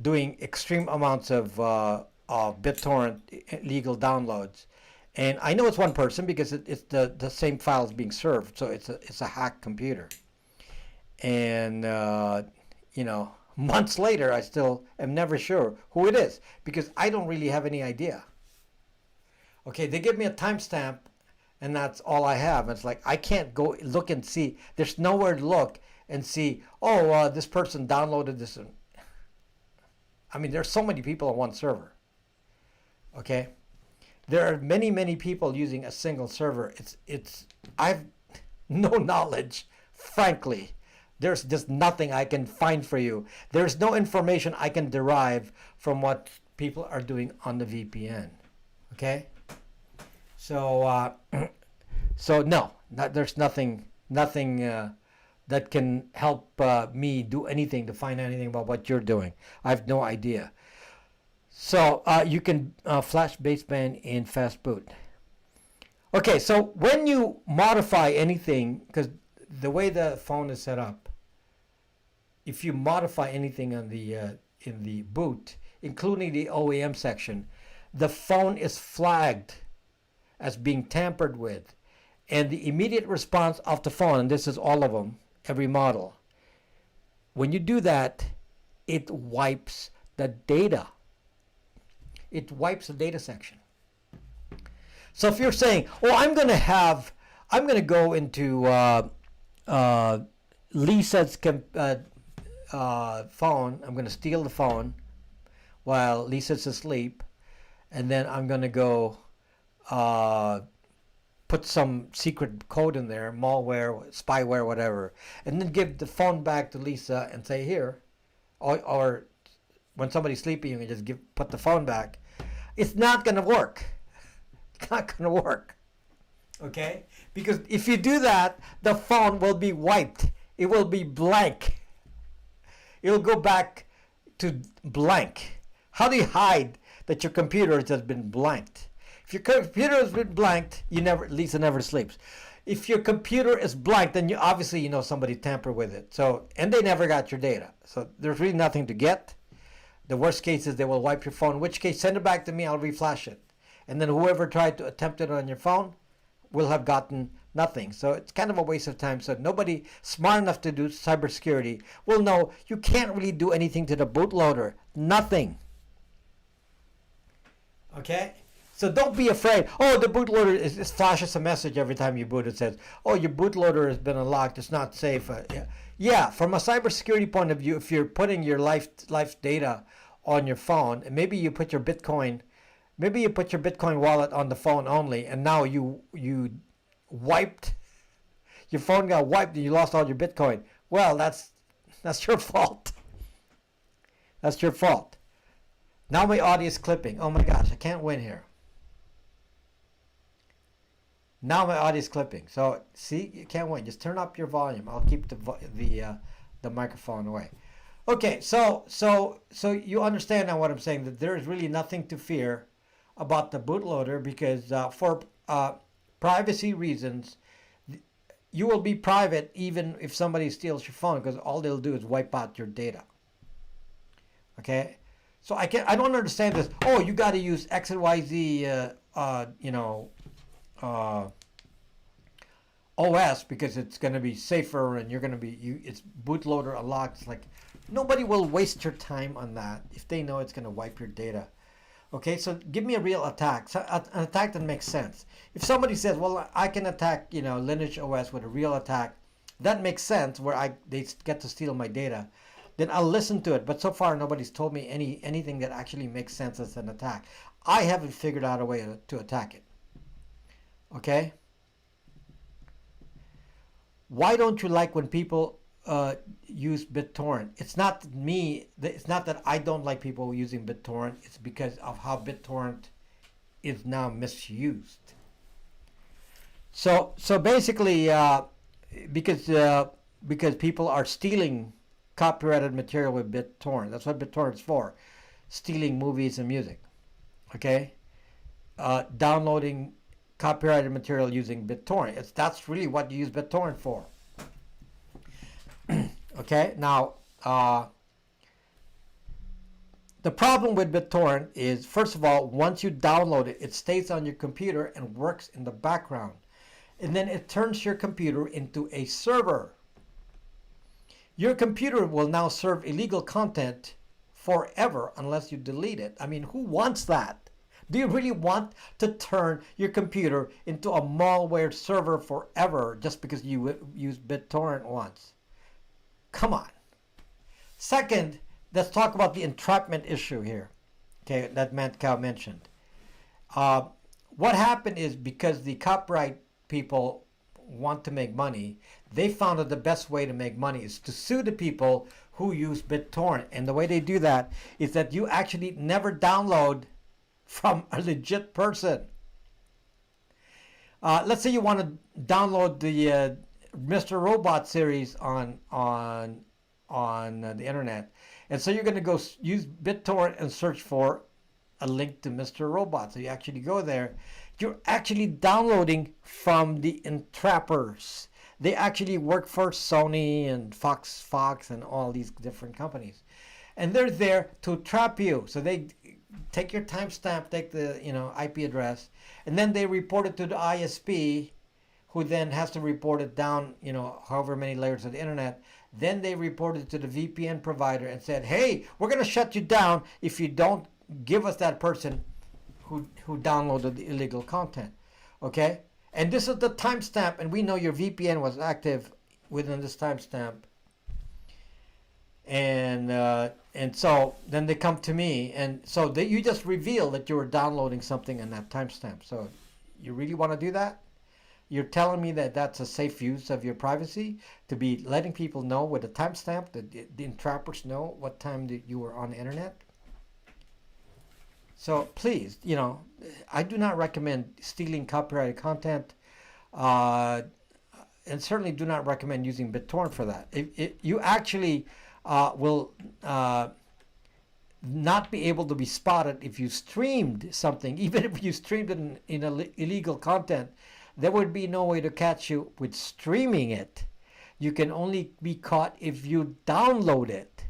doing extreme amounts of BitTorrent legal downloads. And I know it's one person because it's the same files being served. So it's a hacked computer. And, months later, I still am never sure who it is because I don't really have any idea. Okay, they give me a timestamp. And that's all I have. It's like I can't go look and see. There's nowhere to look and see, this person downloaded this. I mean, there's so many people on one server. Okay? There are many, many people using a single server. I've no knowledge, frankly. There's just nothing I can find for you. There's no information I can derive from what people are doing on the VPN. Okay? So, there's nothing that can help me do anything to find anything about what you're doing. I have no idea. So you can flash baseband in fast boot. Okay, so when you modify anything, because the way the phone is set up, if you modify anything on the in the boot, including the OEM section, the phone is flagged as being tampered with, and the immediate response of the phone, and this is all of them, every model, when you do that, it wipes the data. It wipes the data section. So if you're saying, I'm going to go into Lisa's phone, I'm going to steal the phone while Lisa's asleep, and then I'm going to go put some secret code in there, malware, spyware, whatever, and then give the phone back to Lisa and say, here, or when somebody's sleeping, you can just put the phone back. It's not going to work. It's not going to work. Okay? Because if you do that, the phone will be wiped. It will be blank. It'll go back to blank. How do you hide that your computer has been blanked? If your computer has been blanked, Lisa never sleeps. If your computer is blank, then obviously somebody tampered with it. So, and they never got your data. So there's really nothing to get. The worst case is they will wipe your phone, in which case send it back to me, I'll reflash it. And then whoever tried to attempt it on your phone will have gotten nothing. So it's kind of a waste of time. So nobody smart enough to do cybersecurity will know you can't really do anything to the bootloader. Nothing. Okay? So don't be afraid. The bootloader it flashes a message every time you boot. It says, your bootloader has been unlocked. It's not safe. Yeah, from a cybersecurity point of view, if you're putting your life data on your phone, and maybe you put your Bitcoin Maybe you put your Bitcoin wallet on the phone only, and now you wiped your phone, got wiped, and you lost all your Bitcoin. Well, that's your fault. That's your fault. Now my audio is clipping. Oh my gosh, I can't win here. Now my audio is clipping. So see, you can't win. Just turn up your volume. I'll keep the microphone away. Okay, so you understand now what I'm saying, that there is really nothing to fear about the bootloader, because for privacy reasons, you will be private even if somebody steals your phone, because all they'll do is wipe out your data. Okay, so I don't understand this. Oh, you got to use X and Y Z, OS because it's going to be safer, and you're going to be it's bootloader unlocked. It's like, nobody will waste your time on that if they know it's going to wipe your data. Okay, so give me a real attack, so an attack that makes sense. If somebody says, well, I can attack, Lineage OS with a real attack, that makes sense, where they get to steal my data, then I'll listen to it. But so far, nobody's told me anything that actually makes sense as an attack. I haven't figured out a way to attack it. Okay? Why don't you like when people use BitTorrent? It's not me. It's not that I don't like people using BitTorrent. It's because of how BitTorrent is now misused. So basically, because people are stealing copyrighted material with BitTorrent. That's what BitTorrent's for, stealing movies and music. Okay, downloading copyrighted material using BitTorrent. That's really what you use BitTorrent for. Okay, now the problem with BitTorrent is, first of all, once you download it, it stays on your computer and works in the background, and then it turns your computer into a server. Your computer will now serve illegal content forever unless you delete it. I mean, who wants that? Do you really want to turn your computer into a malware server forever just because you used BitTorrent once? Come on. Second, let's talk about the entrapment issue here, okay, that Mancow mentioned. What happened is, because the copyright people want to make money, they found that the best way to make money is to sue the people who use BitTorrent. And the way they do that is that you actually never download from a legit person. Let's say you want to download the Mr. Robot series on the internet, and so you're going to go use BitTorrent and search for a link to Mr. Robot. So you actually go there. You're actually downloading from the entrappers. They actually work for Sony and Fox and all these different companies, and they're there to trap you. So they take your timestamp, take the IP address, and then they report it to the ISP, who then has to report it down, however many layers of the internet. Then they report it to the VPN provider and said, hey, we're going to shut you down if you don't give us that person who downloaded the illegal content. Okay? And this is the timestamp, and we know your VPN was active within this timestamp. And so then they come to me, and so you just reveal that you were downloading something in that timestamp. So you really want to do that? You're telling me that that's a safe use of your privacy, to be letting people know with a timestamp, that the entrappers know what time that you were on the internet? So please, I do not recommend stealing copyrighted content, and certainly do not recommend using BitTorrent for that. You actually will not be able to be spotted if you streamed something, even if you streamed it in illegal content. There would be no way to catch you with streaming it. You can only be caught if you download it.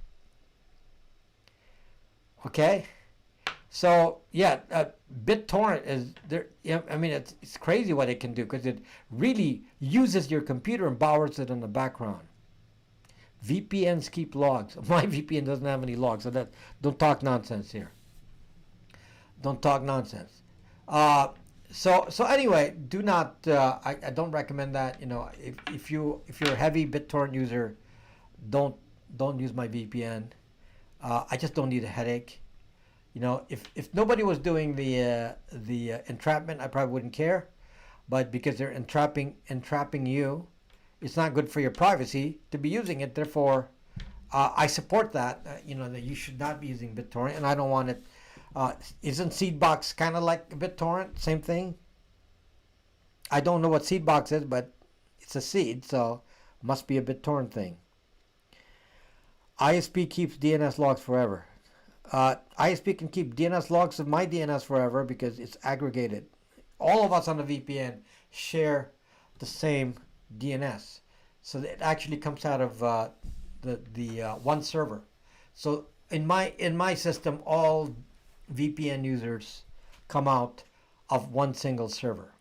Okay? So, yeah, BitTorrent is there. I mean, it's crazy what it can do, because it really uses your computer and powers it in the background. VPNs keep logs. My VPN doesn't have any logs, so don't talk nonsense here. Don't talk nonsense. So anyway, do not. I don't recommend that. If you're a heavy BitTorrent user, don't use my VPN. I just don't need a headache. If nobody was doing the entrapment, I probably wouldn't care. But because they're entrapping you, it's not good for your privacy to be using it. Therefore, I support that. That you should not be using BitTorrent, and I don't want it. Isn't Seedbox kind of like BitTorrent? Same thing. I don't know what Seedbox is, but it's a seed, so must be a BitTorrent thing. ISP keeps DNS logs forever. ISP can keep DNS logs of my DNS forever because it's aggregated. All of us on the VPN share the same DNS, so it actually comes out of the one server. So in my system, all VPN users come out of one single server.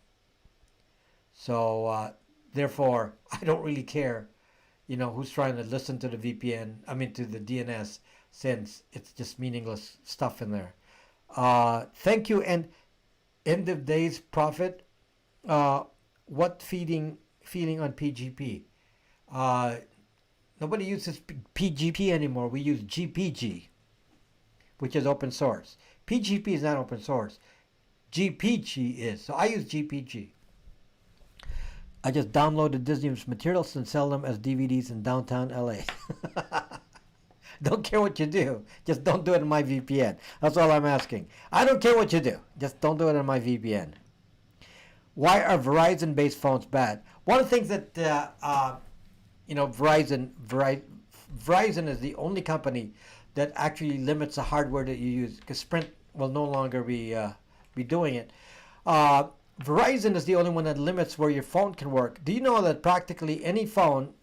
So therefore, I don't really care, who's trying to listen to the VPN. I mean, to the DNS, since it's just meaningless stuff in there. Thank you. And end of days profit. What feeding on PGP? Nobody uses PGP anymore. We use GPG, which is open source. PGP is not open source. GPG is. So I use GPG. I just downloaded Disney's materials and sell them as DVDs in downtown LA. Don't care what you do. Just don't do it in my VPN. That's all I'm asking. I don't care what you do. Just don't do it in my VPN. Why are Verizon-based phones bad? One of the things that, Verizon is the only company that actually limits the hardware that you use, because Sprint will no longer be doing it. Verizon is the only one that limits where your phone can work. Do you know that practically any phone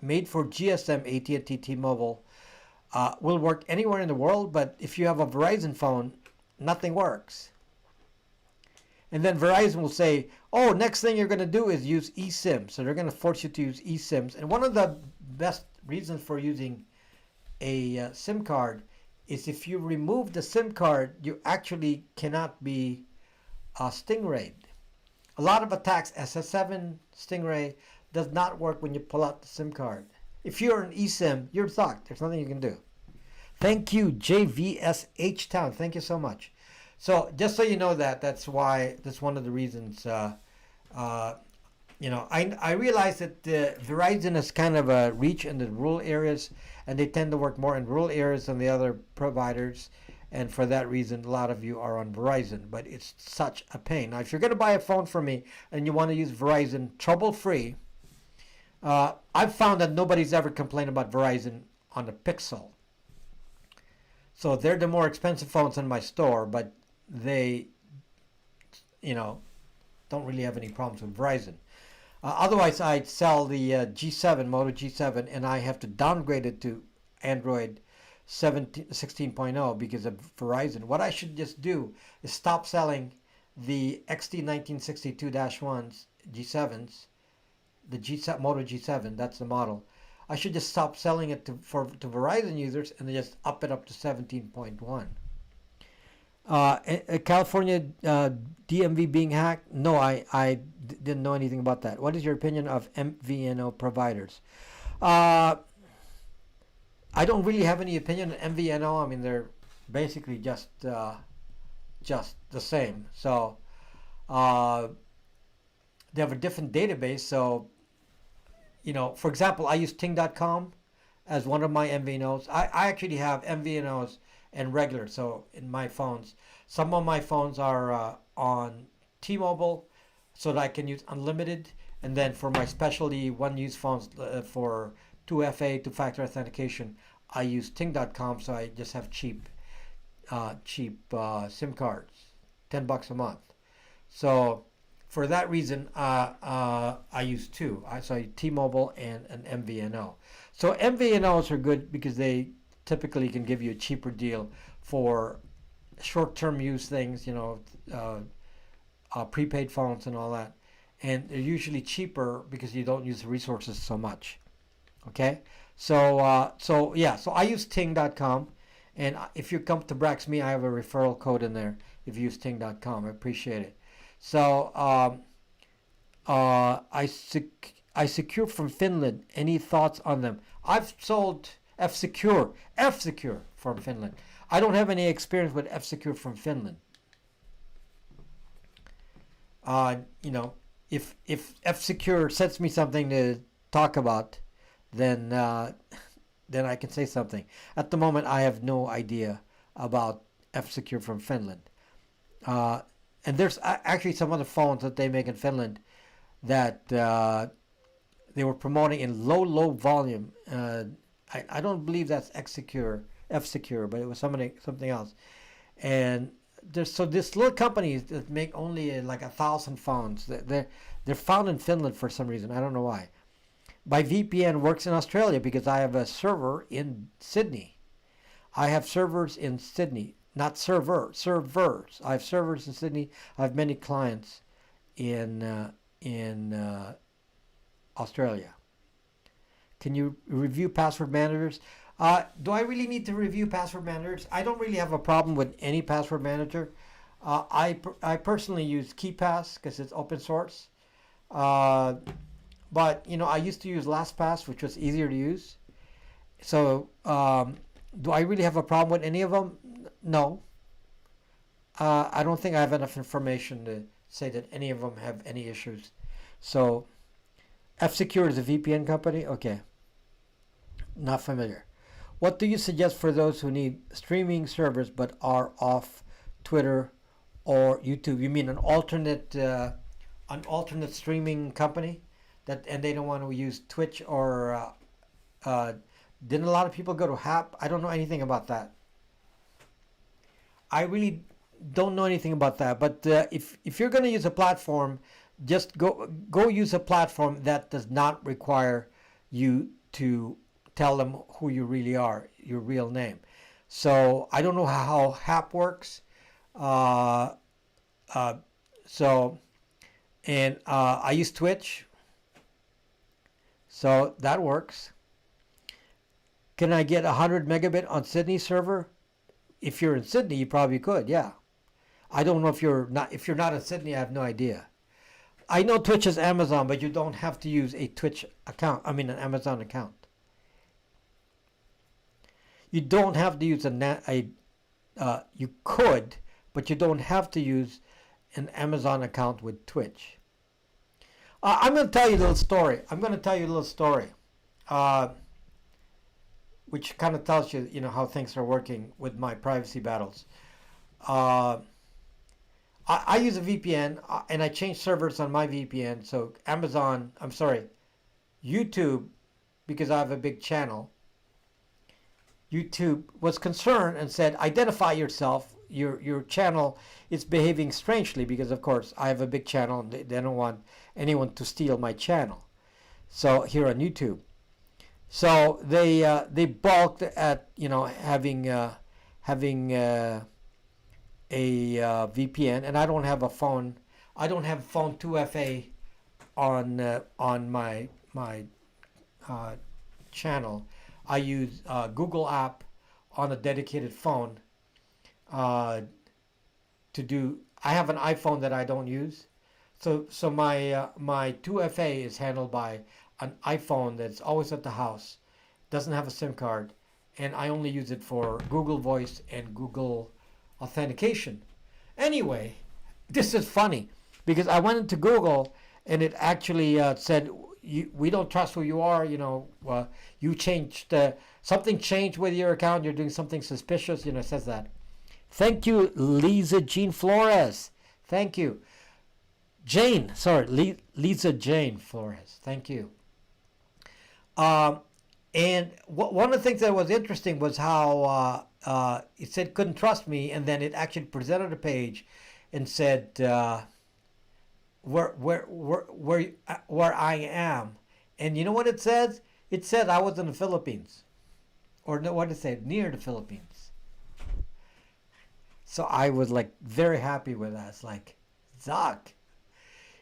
made for GSM, AT&T, T-Mobile, will work anywhere in the world, but if you have a Verizon phone, nothing works. And then Verizon will say, oh, next thing you're going to do is use eSIM. So they're going to force you to use eSIMs. And one of the best reasons for using a SIM card is if you remove the SIM card, you actually cannot be stingrayed. A lot of attacks, SS7 Stingray, does not work when you pull out the SIM card. If you're an eSIM, you're stuck. There's nothing you can do. Thank you, JVSH Town. Thank you so much. So just so you know that's one of the reasons. I realize that Verizon is kind of a reach in the rural areas, and they tend to work more in rural areas than the other providers. And for that reason, a lot of you are on Verizon, but it's such a pain. Now, if you're going to buy a phone from me and you want to use Verizon trouble-free, I've found that nobody's ever complained about Verizon on the Pixel. So they're the more expensive phones in my store, but they, don't really have any problems with Verizon. Otherwise, I'd sell the G7, Moto G7, and I have to downgrade it to Android 16.0 because of Verizon. What I should just do is stop selling the XT1962-1s, G7s, the G7, Moto G7, that's the model. I should just stop selling it to Verizon users and just up it up to 17.1. California DMV being hacked? No, I didn't know anything about that. What is your opinion of MVNO providers? I don't really have any opinion on MVNO. I mean, they're basically just the same. So they have a different database. So, for example, I use Ting.com as one of my MVNOs. I actually have MVNOs and regular. So in my phones, some of my phones are on T-Mobile, so that I can use unlimited. And then for my specialty one-use phones for 2FA, two-factor authentication, I use Ting.com, so I just have cheap SIM cards, $10 a month. So for that reason, I use two. So I T-Mobile and an MVNO. So MVNOs are good because they typically can give you a cheaper deal for short-term use things, prepaid phones and all that. And they're usually cheaper because you don't use the resources so much. Okay? So I use Ting.com. And if you come to Braxme, I have a referral code in there if you use Ting.com. I appreciate it. So I secure from Finland. Any thoughts on them? I've sold F-Secure from Finland. I don't have any experience with F-Secure from Finland. You know, if F-Secure sends me something to talk about, then then I can say something. At the moment, I have no idea about F-Secure from Finland. And there's actually some other phones that they make in Finland that they were promoting in low volume. I don't believe that's F-Secure, but it was something else. And there's this little companies that make only like 1,000 phones. They're found in Finland for some reason. I don't know why. My VPN works in Australia because I have a server in Sydney. I have servers in Sydney, not servers. I have servers in Sydney. I have many clients in Australia. Can you review password managers? Do I really need to review password managers? I don't really have a problem with any password manager. I personally use KeePass because it's open source. But you know, I used to use LastPass, which was easier to use. So do I really have a problem with any of them? No. I don't think I have enough information to say that any of them have any issues. So F-Secure is a VPN company? Okay. Not familiar. What do you suggest for those who need streaming servers but are off Twitter or YouTube? You mean an alternate streaming company and they don't want to use Twitch or didn't a lot of people go to Hap? I don't know anything about that. I really don't know anything about that. But if you're going to use a platform, just go use a platform that does not require you to tell them who you really are, your real name. So I don't know how Hap works. I use Twitch. So that works. Can I get 100 megabit on Sydney server? If you're in Sydney, you probably could, yeah. I don't know if you're not in Sydney, I have no idea. I know Twitch is Amazon, but you don't have to use a Twitch account. I mean an Amazon account. You don't have to use you could, but you don't have to use an Amazon account with Twitch. I'm going to tell you a little story. Which kind of tells you, how things are working with my privacy battles. I use a VPN and I change servers on my VPN. So YouTube, because I have a big channel, YouTube was concerned and said, identify yourself. Your channel is behaving strangely because, of course, I have a big channel and they don't want anyone to steal my channel. So here on YouTube. So they balked at having a VPN, and I don't have a phone. I don't have phone 2FA on my channel. I use Google app on a dedicated phone to do. I have an iPhone that I don't use, so my 2FA is handled by an iPhone that's always at the house, doesn't have a SIM card, and I only use it for Google Voice and Google Authentication. Anyway, this is funny because I went into Google and it actually said, we don't trust who you are, you changed, something changed with your account, you're doing something suspicious, it says that. Thank you, Lisa Jean Flores. Thank you. Lisa Jane Flores. Thank you. And one of the things that was interesting was how it said couldn't trust me, and then it actually presented a page and said where I am, and you know what it says? It said I was in the Philippines, or no, what did it say? Near the Philippines. So I was like very happy with that. It's like, Zuck,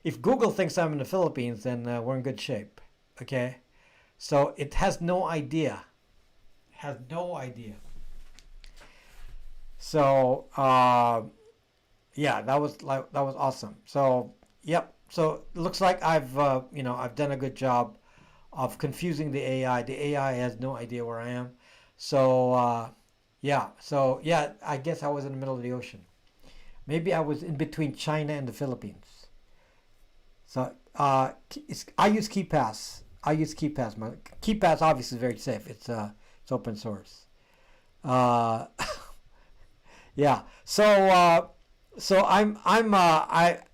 if Google thinks I'm in the Philippines, then we're in good shape. Okay. So it has no idea. So yeah, that was awesome. So yep. So it looks like I've done a good job of confusing the AI. The AI has no idea where I am. So Yeah. So yeah, I guess I was in the middle of the ocean. Maybe I was in between China and the Philippines. So I use KeePass. I use KeePass. My KeePass obviously is very safe. It's open source. Uh, yeah. So I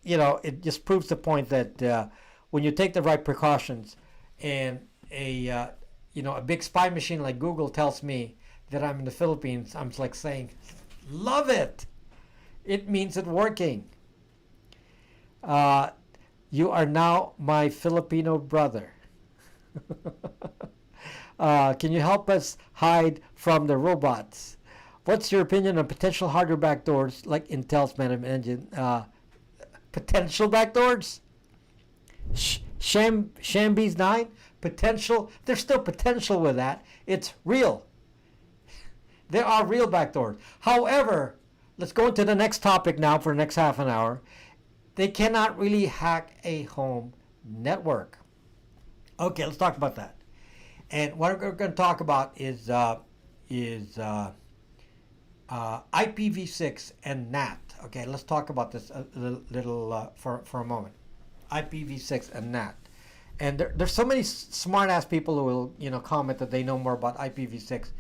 it just proves the point that when you take the right precautions, and a big spy machine like Google tells me that I'm in the Philippines, I'm like saying, love it. It means it's working. Uh, you are now my Filipino brother. Can you help us hide from the robots? What's your opinion on potential hardware backdoors like Intel's Phantom Engine? Potential backdoors? Shambies 9? Potential? There's still potential with that. It's real. There are real backdoors. However, let's go into the next topic now for the next half an hour. They cannot really hack a home network. Okay, let's talk about that. And what we're going to talk about is IPv6 and NAT. Okay, let's talk about this a little for a moment. IPv6 and NAT. And there's so many smart ass people who will comment that they know more about IPv6,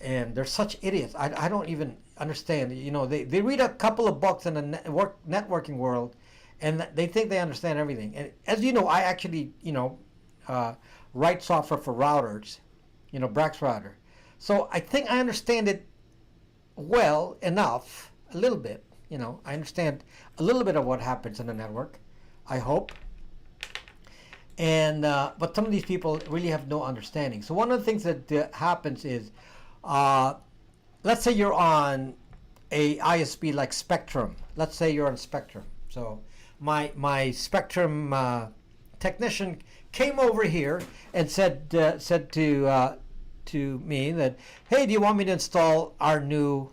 and they're such idiots. I don't even understand. They read a couple of books in the networking world, and they think they understand everything. And as you know, I actually write software for routers, Brax router. So I think I understand it well enough, a little bit. I understand a little bit of what happens in the network. I hope. And but some of these people really have no understanding. So one of the things that happens is, let's say you're on a ISP like Spectrum. Let's say you're on Spectrum. So my Spectrum technician came over here and said to me that, hey, do you want me to install our new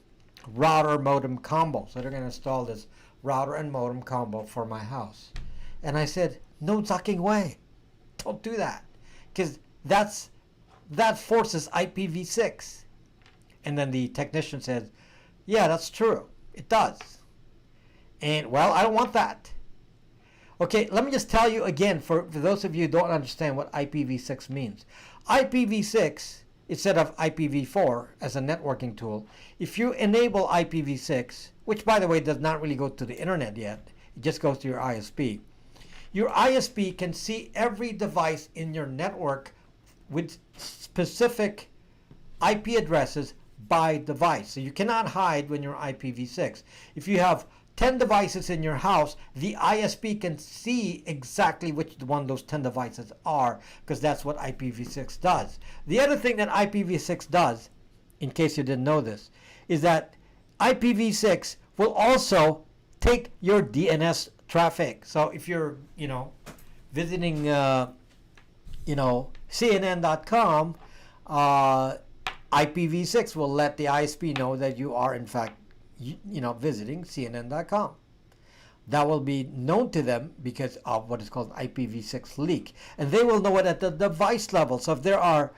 router modem combo? So they're going to install this router and modem combo for my house. And I said, no fucking way. Don't do that. Because that forces IPv6. And then the technician says, yeah, that's true. It does. And, well, I don't want that. Okay, let me just tell you again, for those of you who don't understand what IPv6 means. IPv6, instead of IPv4 as a networking tool, if you enable IPv6, which, by the way, does not really go to the internet yet, it just goes to your ISP. Your ISP can see every device in your network with specific IP addresses by device. So you cannot hide when you're IPv6. If you have 10 devices in your house, the ISP can see exactly which one those 10 devices are, because that's what IPv6 does. The other thing that IPv6 does, in case you didn't know this, is that IPv6 will also take your DNS traffic. So if you're, visiting, CNN.com, IPv6 will let the ISP know that you are, in fact, visiting CNN.com. That will be known to them because of what is called IPv6 leak. And they will know it at the device level. So if there are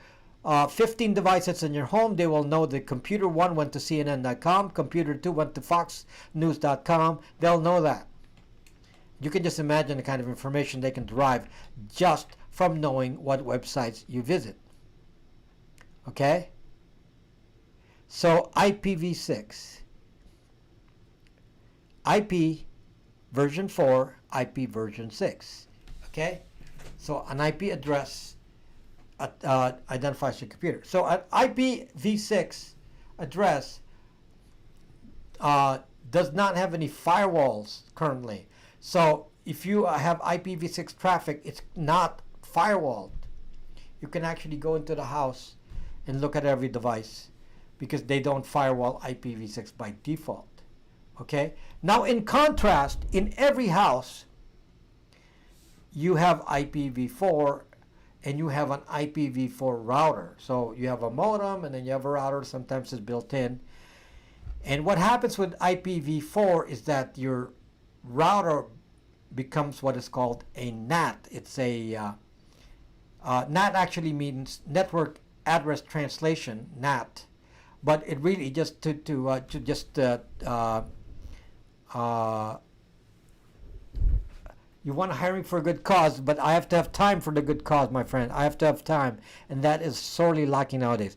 15 devices in your home, they will know that computer 1 went to CNN.com, computer 2 went to FoxNews.com. They'll know that. You can just imagine the kind of information they can derive just from knowing what websites you visit. Okay? So IPv6. IP version 4, IP version 6. Okay? So an IP address identifies your computer. So an IPv6 address does not have any firewalls currently. So if you have IPv6 traffic, it's not firewalled. You can actually go into the house and look at every device because they don't firewall IPv6 by default. Okay? Now, in contrast, in every house, you have IPv4 and you have an IPv4 router. So you have a modem and then you have a router. Sometimes it's built in. And what happens with IPv4 is that your router becomes what is called a NAT. It's a NAT actually means network address translation, NAT. but it really just to just uh, you want to hire me for a good cause, but I have to have time for the good cause, my friend. I have to have time, and that is sorely lacking nowadays.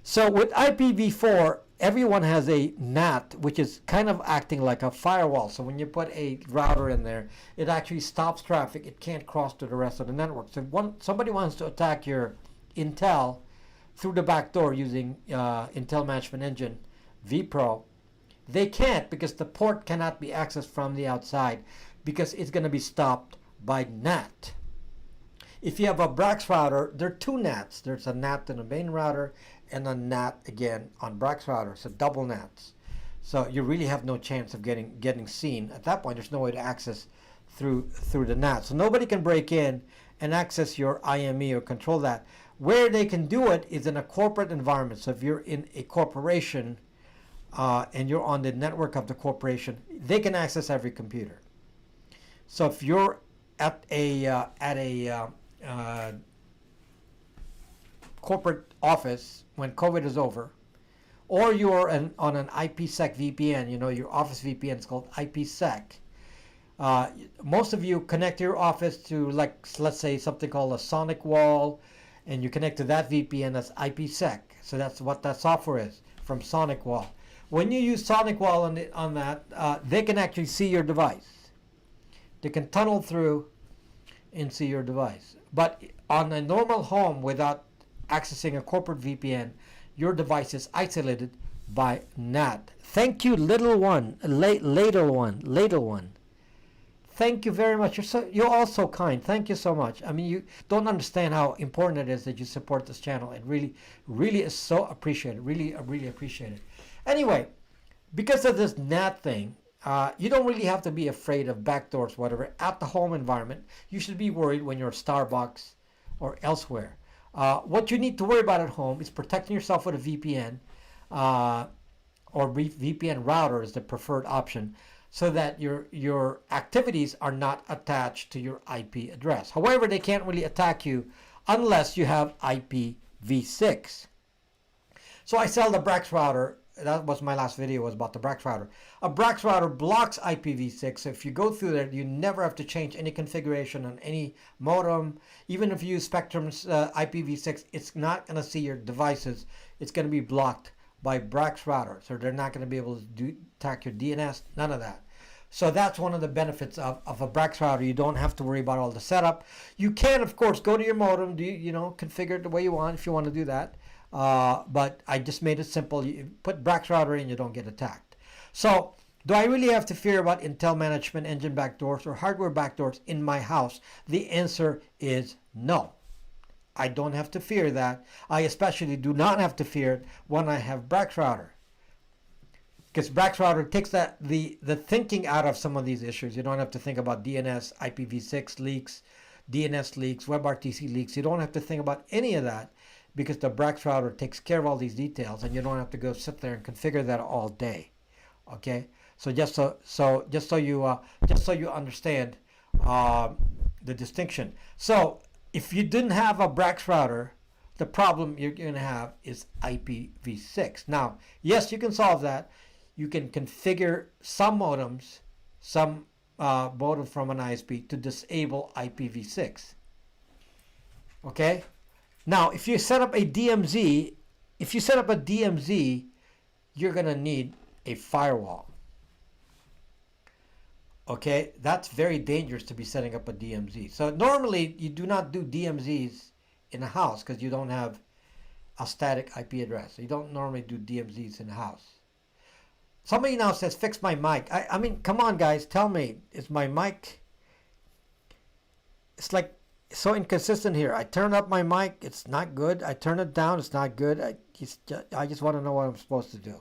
So with IPv4, everyone has a NAT, which is kind of acting like a firewall. So when you put a router in there, it actually stops traffic. It can't cross to the rest of the network. So if somebody wants to attack your Intel through the back door using Intel Management Engine vPro, they can't, because the port cannot be accessed from the outside, because it's going to be stopped by NAT. If you have a Brax router, there are two NATs. There's a NAT in the main router and a NAT again on Brax router. So double NATs. So you really have no chance of getting seen. At that point, there's no way to access through the NAT. So nobody can break in and access your IME or control that. Where they can do it is in a corporate environment. So if you're in a corporation and you're on the network of the corporation, they can access every computer. So if you're at a corporate office when COVID is over, or you're on an IPsec VPN, you know, your office VPN is called IPsec. Most of you connect your office to, like, let's say something called a SonicWall, and you connect to that VPN. That's IPsec. So that's what that software is from SonicWall. When you use SonicWall on that, they can actually see your device. They can tunnel through and see your device. But on a normal home without accessing a corporate VPN, your device is isolated by NAT. Thank you, little one, ladle one. Thank you very much. You're all so kind. Thank you so much. I mean, you don't understand how important it is that you support this channel. It really, really is so appreciated. Really, really appreciated. Anyway, because of this NAT thing, you don't really have to be afraid of backdoors, whatever. At the home environment, you should be worried when you're at Starbucks or elsewhere. What you need to worry about at home is protecting yourself with a VPN, or VPN router is the preferred option, so that your activities are not attached to your IP address. However, they can't really attack you unless you have IPv6. So I sell the Brax router. That was my last video, was about the Brax router. A Brax router blocks IPv6. So if you go through there, you never have to change any configuration on any modem. Even if you use Spectrum's IPv6, it's not going to see your devices. It's going to be blocked by Brax router. So they're not going to be able to attack your DNS, none of that. So that's one of the benefits of a Brax router. You don't have to worry about all the setup. You can, of course, go to your modem, configure it the way you want if you want to do that. But I just made it simple. You put Brax router in, you don't get attacked. So do I really have to fear about Intel Management Engine backdoors or hardware backdoors in my house? The answer is no. I don't have to fear that. I especially do not have to fear it when I have Brax router. Because Brax router takes the thinking out of some of these issues. You don't have to think about DNS, IPv6 leaks, DNS leaks, WebRTC leaks. You don't have to think about any of that, because the Brax router takes care of all these details, and you don't have to go sit there and configure that all day. Okay, so just so you understand the distinction. So if you didn't have a Brax router, the problem you're going to have is IPv6. Now, yes, you can solve that. You can configure some modems, modem from an ISP to disable IPv6. Okay. Now, if you set up a DMZ, you're going to need a firewall. Okay, that's very dangerous to be setting up a DMZ. So normally you do not do DMZs in a house because you don't have a static IP address. So you don't normally do DMZs in a house. Somebody now says, fix my mic. I mean, come on, guys, tell me, is my mic... It's like so inconsistent here. I turn up my mic, it's not good. I turn it down, it's not good. I just want to know what I'm supposed to do.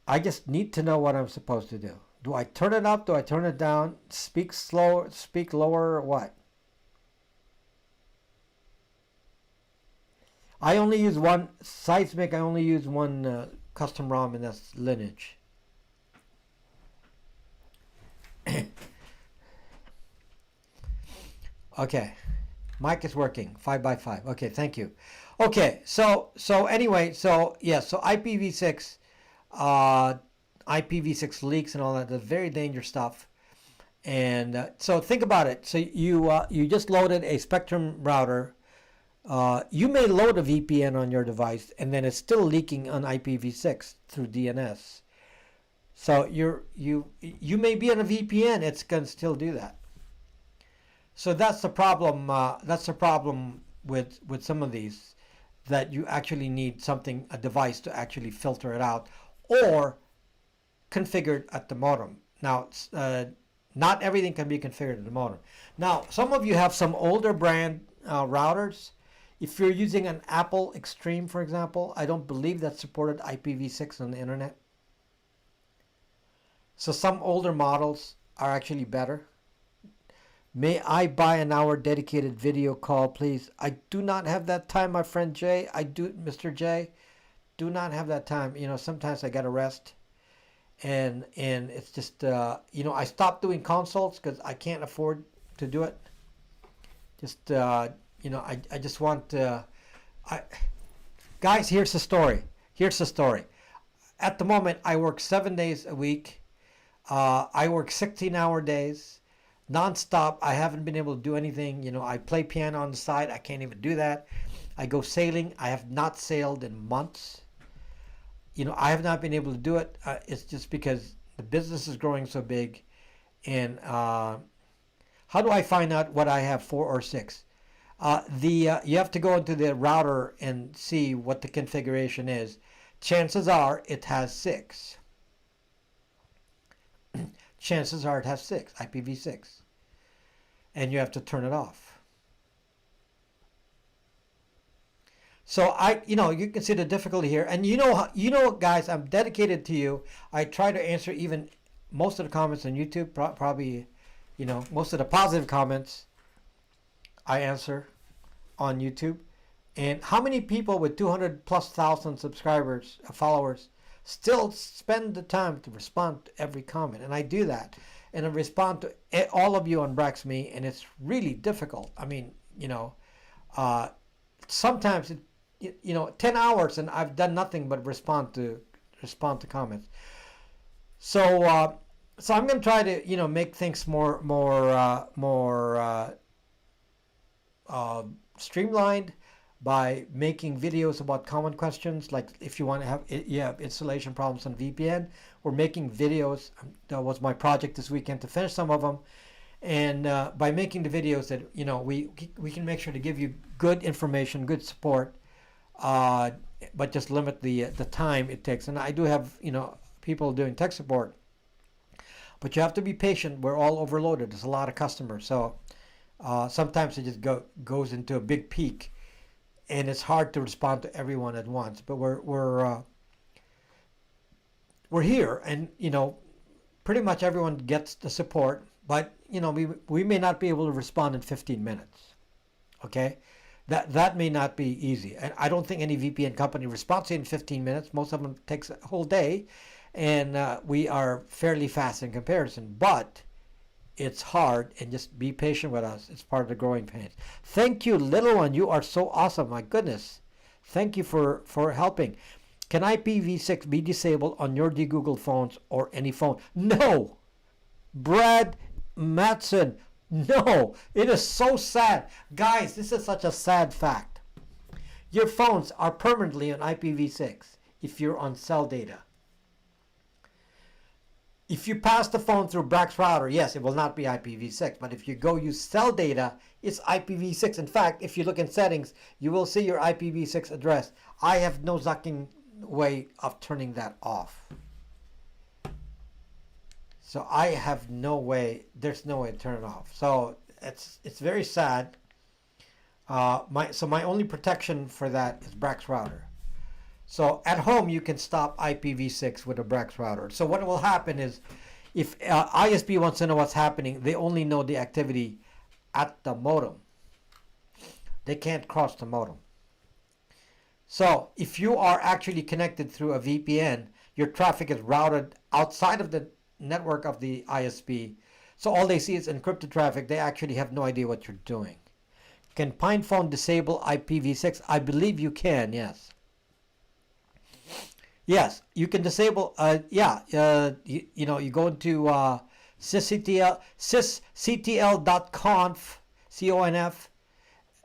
I just need to know what I'm supposed to do. Do I turn it up? Do I turn it down? Speak slower, speak lower, or what? I only use one Seismic. I only use one custom ROM, and that's Lineage. Okay. Mic is working. 5x5. Okay, thank you. Okay, so anyway, so yeah, so IPv6 leaks and all that. That's very dangerous stuff. And so think about it. So you just loaded a Spectrum router. You may load a VPN on your device, and then it's still leaking on IPv6 through DNS. So you may be on a VPN. It's gonna still do that. So that's the problem. That's the problem with some of these, that you actually need a device to actually filter it out, or configured at the modem. Now, not everything can be configured at the modem. Now, some of you have some older brand routers. If you're using an Apple Extreme, for example, I don't believe that supported IPv6 on the internet. So some older models are actually better. May I buy an hour dedicated video call, please? I do not have that time, my friend Jay. Mr. J, do not have that time. Sometimes I gotta rest, and it's just I stopped doing consults because I can't afford to do it. Just I just want guys. Here's the story. At the moment, I work 7 days a week. I work 16-hour days, non-stop. I haven't been able to do anything. I play piano on the side. I can't even do that. I go sailing. I have not sailed in months. I have not been able to do it. It's just because the business is growing so big. And how do I find out what I have, 4 or 6? You have to go into the router and see what the configuration is. Chances are it has 6. Chances are it has 6, IPv6. And you have to turn it off. So you can see the difficulty here. And guys, I'm dedicated to you. I try to answer even most of the comments on YouTube, probably, most of the positive comments I answer on YouTube. And how many people with 200,000+ subscribers, followers, still spend the time to respond to every comment? And I do that. And I respond to all of you on BraxMe, and it's really difficult. I mean, sometimes 10 hours and I've done nothing but respond to comments. So I'm going to try to make things more streamlined by making videos about common questions. Like if you want to have installation problems on VPN, we're making videos. That was my project this weekend, to finish some of them. And by making the videos that we can make sure to give you good information, good support, but just limit the time it takes. And I do have people doing tech support, but you have to be patient. We're all overloaded. There's a lot of customers, so sometimes it just goes into a big peak, and it's hard to respond to everyone at once. But we're here, and pretty much everyone gets the support. But we may not be able to respond in 15 minutes. Okay, that may not be easy. And I don't think any VPN company responds in 15 minutes. Most of them takes a whole day, and we are fairly fast in comparison. But it's hard, and just be patient with us. It's part of the growing pains. Thank you, little one. You are so awesome. My goodness. Thank you for helping. Can IPv6 be disabled on your Google phones or any phone? No. Brad Matson. No. It is so sad. Guys, this is such a sad fact. Your phones are permanently on IPv6 if you're on cell data. If you pass the phone through Brax router, yes, it will not be IPv6. But if you go use cell data, it's IPv6. In fact, if you look in settings, you will see your IPv6 address. I have no zucking way of turning that off. So I have no way. There's no way to turn it off. So it's very sad. My only protection for that is Brax router. So at home, you can stop IPv6 with a Brax router. So what will happen is, if ISP wants to know what's happening, they only know the activity at the modem. They can't cross the modem. So if you are actually connected through a VPN, your traffic is routed outside of the network of the ISP. So all they see is encrypted traffic. They actually have no idea what you're doing. Can PinePhone disable IPv6? I believe you can, yes. Yes, you can disable, you go into sysctl.conf, conf,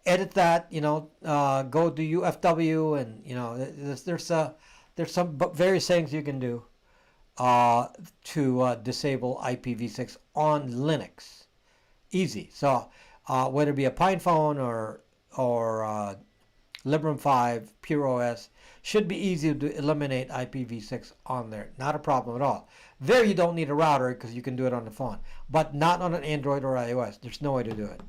edit that, go to UFW, and, there's some various things you can do to disable IPv6 on Linux. Easy. So whether it be a PinePhone or Librem 5, Pure OS, should be easy to eliminate IPv6 on there. Not a problem at all. There you don't need a router because you can do it on the phone, but not on an Android or iOS. There's no way to do it.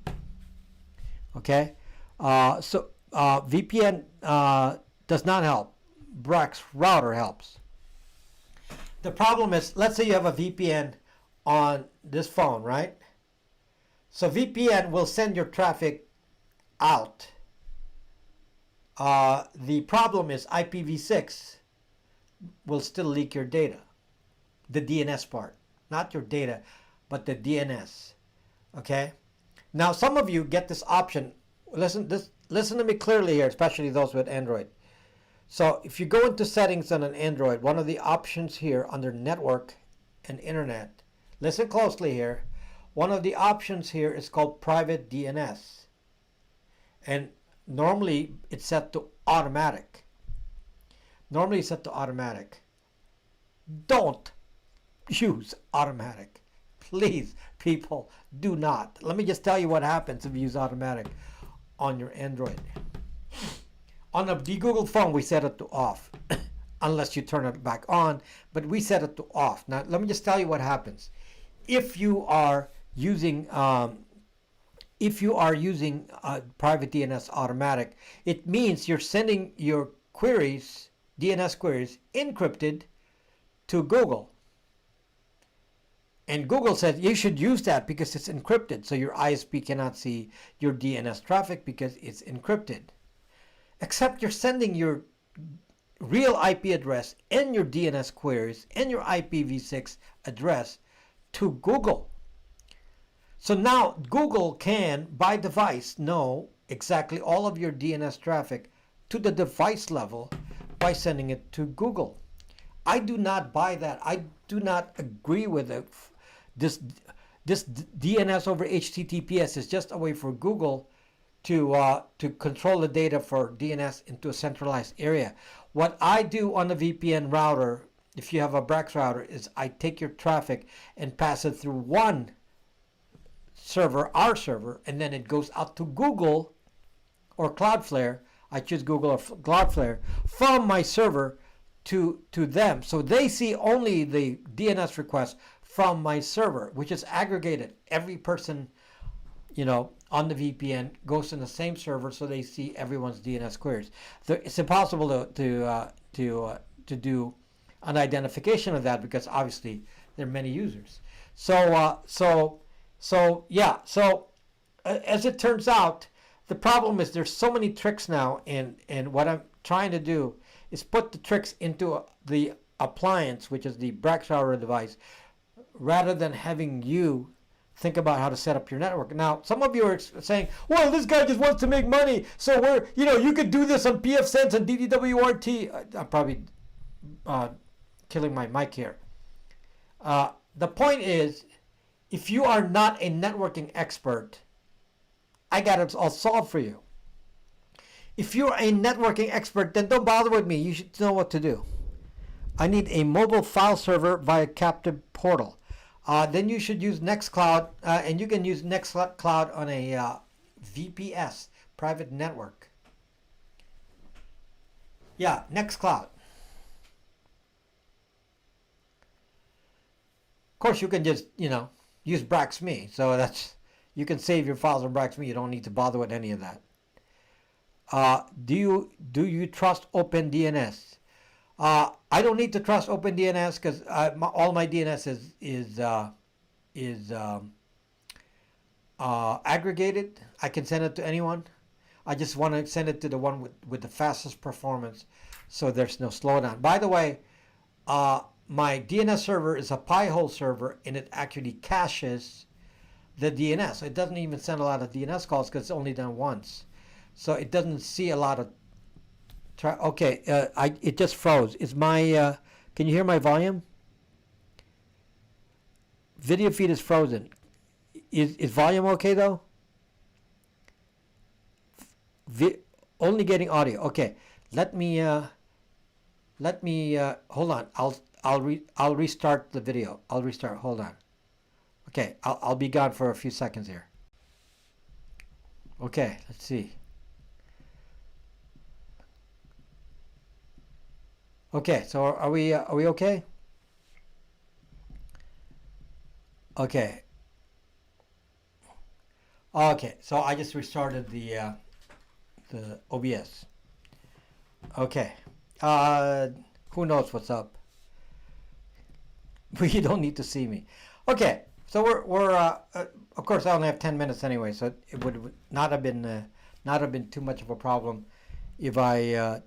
Okay? So VPN does not help. Brax router helps. The problem is, let's say you have a VPN on this phone, right? So VPN will send your traffic out. The problem is IPv6 will still leak your data. The DNS part. Not your data, but the DNS. Okay? Now, some of you get this option. Listen to me clearly here, especially those with Android. So if you go into settings on an Android, one of the options here under network and internet, listen closely here. One of the options here is called private DNS. And normally it's set to automatic. Normally it's set to automatic. Don't use automatic. Please, people, do not. Let me just tell you what happens if you use automatic on your Android. On the Google phone, we set it to off, unless you turn it back on, but we set it to off. Now, let me just tell you what happens. If you are using private DNS automatic, it means you're sending your queries, DNS queries, encrypted to Google. And Google says you should use that because it's encrypted, so your ISP cannot see your DNS traffic because it's encrypted. Except you're sending your real IP address and your DNS queries and your IPv6 address to Google. So now Google can, by device, know exactly all of your DNS traffic to the device level by sending it to Google. I do not buy that. I do not agree with it. This DNS over HTTPS is just a way for Google to control the data for DNS into a centralized area. What I do on the VPN router, if you have a Brax router, is I take your traffic and pass it through one server, our server, and then it goes out to Google or Cloudflare. I choose Google or Cloudflare from my server to them. So they see only the DNS request from my server, which is aggregated. Every person, on the VPN goes in the same server, so they see everyone's DNS queries. It's impossible to do an identification of that because obviously there are many users. So as it turns out, the problem is there's so many tricks now, and what I'm trying to do is put the tricks into the appliance, which is the Brax router device, rather than having you think about how to set up your network. Now, some of you are saying, well, this guy just wants to make money, so you could do this on pfSense and DDWRT. I'm probably killing my mic here. The point is, if you are not a networking expert, I got it all solved for you. If you're a networking expert, then don't bother with me. You should know what to do. I need a mobile file server via captive portal. Then you should use Nextcloud, and you can use Nextcloud on a VPS, private network. Yeah, Nextcloud. Of course, you can just, use BraxMe. So you can save your files on BraxMe. You don't need to bother with any of that. Do you trust OpenDNS? I don't need to trust OpenDNS because all my DNS is aggregated. I can send it to anyone. I just want to send it to the one with the fastest performance, so there's no slowdown. By the way, my DNS server is a Pi-hole server, and it actually caches the DNS. It doesn't even send a lot of DNS calls because it's only done once. So it doesn't see a lot of. Okay, it just froze. Is my can you hear my volume? Video feed is frozen. Is volume okay though? Only getting audio. Okay, let me hold on. I'll restart the video. I'll restart. Hold on. Okay, I'll be gone for a few seconds here. Okay, let's see. Okay, so are we okay? Okay. Okay, so I just restarted the OBS. Okay. Who knows what's up? You don't need to see me. Okay, so we're of course I only have 10 minutes anyway, so it would not have been too much of a problem if I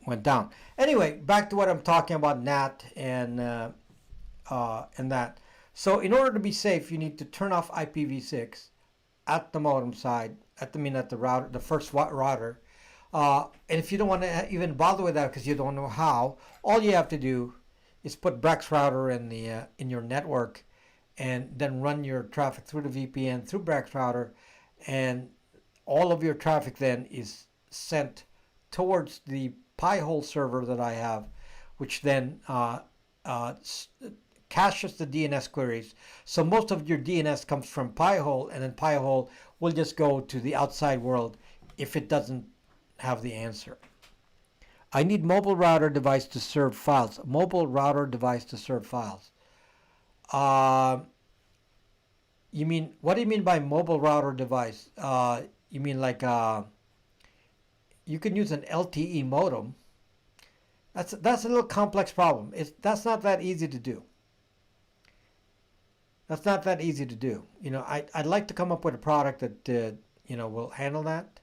went down. Anyway, back to what I'm talking about, NAT and that. So in order to be safe, you need to turn off IPv6 at the modem side, at the router, the first router. And if you don't want to even bother with that because you don't know how, all you have to do is put Brax router in your network, and then run your traffic through the VPN through Brax router, and all of your traffic then is sent towards the Pi-hole server that I have, which then caches the DNS queries. So most of your DNS comes from Pi-hole, and then Pi-hole will just go to the outside world if it doesn't have the answer. I need mobile router device to serve files. Mobile router device to serve files. You mean, what do you mean by mobile router device? You mean like you can use an LTE modem. That's a little complex problem. That's not that easy to do. That's not that easy to do. You know, I'd like to come up with a product that will handle that.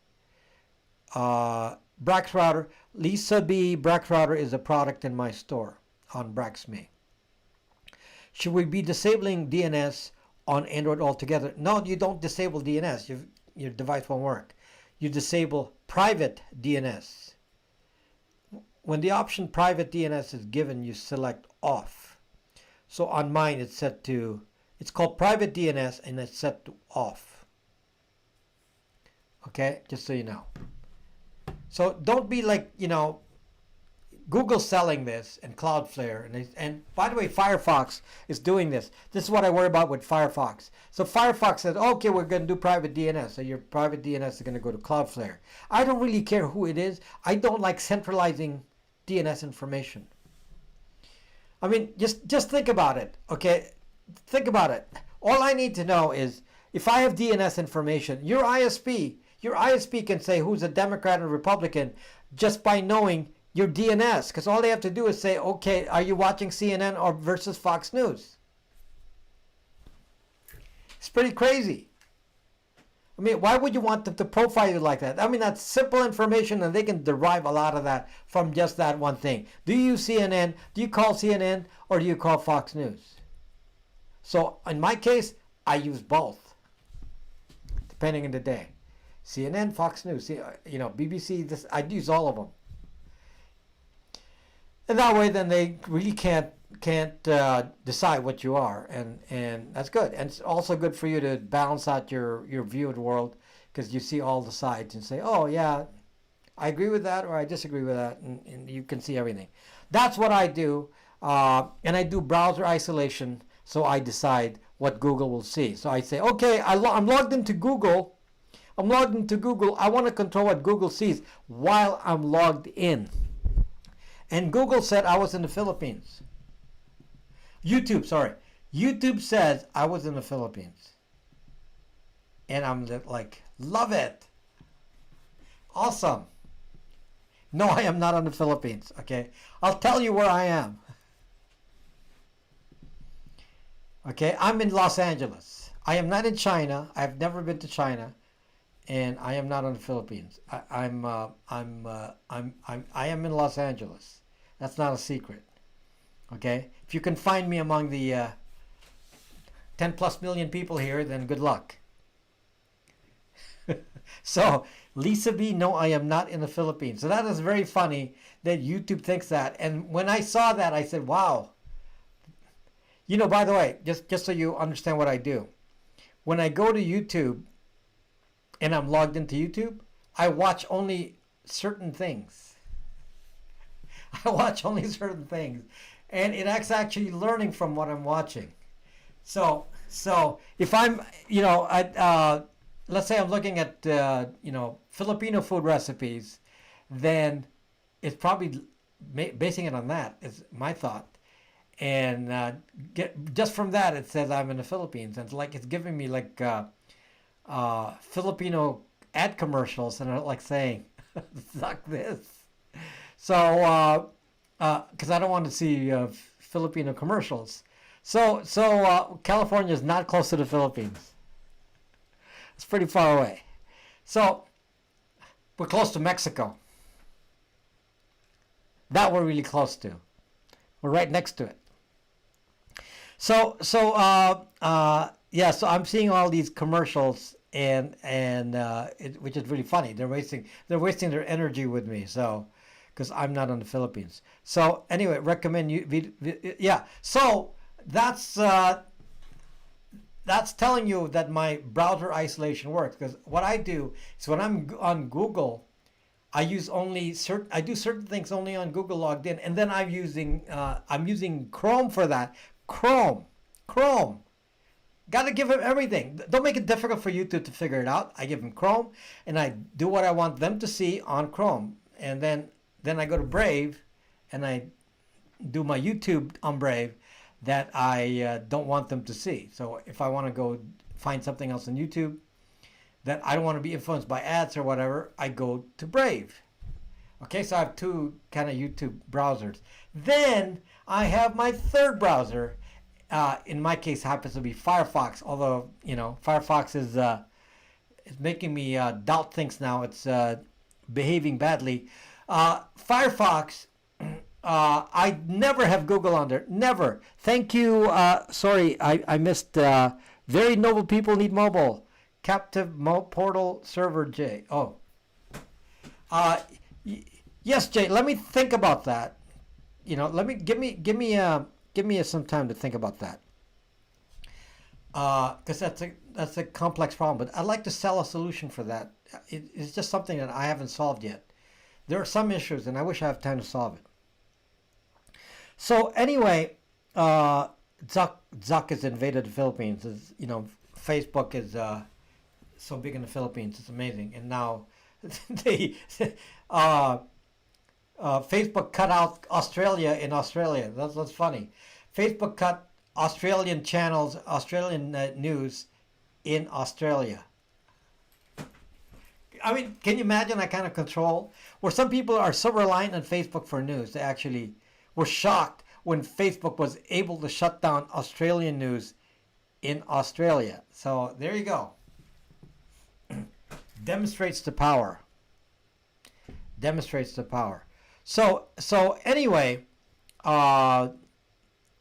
Brax router, Lisa B. Brax router is a product in my store on Brax.me. Should we be disabling DNS on Android altogether? No, you don't disable DNS. Your device won't work. You disable private DNS. When the option private DNS is given, you select off. So on mine, it's called private DNS, and it's set to off. Okay, just so you know. So don't be like, Google selling this and Cloudflare. And by the way, Firefox is doing this. This is what I worry about with Firefox. So Firefox says, okay, we're going to do private DNS. So your private DNS is going to go to Cloudflare. I don't really care who it is. I don't like centralizing DNS information. I mean, just think about it, okay? Think about it. All I need to know is if I have DNS information, your ISP can say who's a Democrat or Republican just by knowing your DNS, because all they have to do is say, okay, are you watching CNN or versus Fox News? It's pretty crazy. I mean, why would you want them to profile you like that? I mean, that's simple information, and they can derive a lot of that from just that one thing. Do you use CNN? Do you call CNN, or do you call Fox News? So in my case, I use both, depending on the day. CNN, Fox News, BBC, I use all of them. And that way, then they really can't decide what you are, and that's good. And it's also good for you to balance out your view of the world, because you see all the sides and say, oh yeah, I agree with that or I disagree with that, and you can see everything. That's what I do, and I do browser isolation, so I decide what Google will see. So I say, okay, I'm logged into Google. I want to control what Google sees while I'm logged in. And Google said I was in the Philippines. YouTube says I was in the Philippines. And I'm like, love it. Awesome. No, I am not in the Philippines, okay? I'll tell you where I am. Okay, I'm in Los Angeles. I am not in China. I've never been to China. And I am not in the Philippines. I am in Los Angeles. That's not a secret. Okay? If you can find me among the 10 plus million people here, then good luck. So, Lisa B, no, I am not in the Philippines. So that is very funny that YouTube thinks that. And when I saw that, I said, wow. You know, by the way, just so you understand what I do, when I go to YouTube and I'm logged into YouTube, I watch only certain things. I watch only certain things. And it's actually learning from what I'm watching. So if I'm, let's say I'm looking at, Filipino food recipes, then it's probably basing it on that, is my thought. And just from that, it says I'm in the Philippines. And it's giving me Filipino ad commercials, and I'm like saying, suck this. So, because I don't want to see Filipino commercials. So California is not close to the Philippines. It's pretty far away. So we're close to Mexico. That we're really close to. We're right next to it. So I'm seeing all these commercials, and which is really funny. They're wasting their energy with me. So, because I'm not in the Philippines. So anyway, recommend you. Yeah. So that's telling you that my browser isolation works. Because what I do is when I'm on Google, I do certain things only on Google logged in, and then I'm using Chrome for that. Chrome. Got to give them everything. Don't make it difficult for YouTube to figure it out. I give them Chrome, and I do what I want them to see on Chrome, and then I go to Brave, and I do my YouTube on Brave that I don't want them to see. So if I want to go find something else on YouTube that I don't want to be influenced by ads or whatever, I go to Brave. Okay, so I have two kind of YouTube browsers. Then I have my third browser. In my case, happens to be Firefox. Although Firefox is making me doubt things now. It's behaving badly. Firefox. I never have Google on there. Never. Thank you. Sorry, I missed. Very noble people need mobile. Captive portal server J. Oh. Yes, Jay. Let me think about that. Let me give me some time to think about that. Because that's a complex problem. But I'd like to sell a solution for that. It's just something that I haven't solved yet. There are some issues, and I wish I have time to solve it. So anyway, Zuck has invaded the Philippines. Facebook is so big in the Philippines. It's amazing. And now Facebook cut out Australia in Australia. That's funny. Facebook cut Australian channels, Australian news in Australia. I mean, can you imagine that kind of control? Where some people are so reliant on Facebook for news, they actually were shocked when Facebook was able to shut down Australian news in Australia. So there you go. Demonstrates the power. So anyway,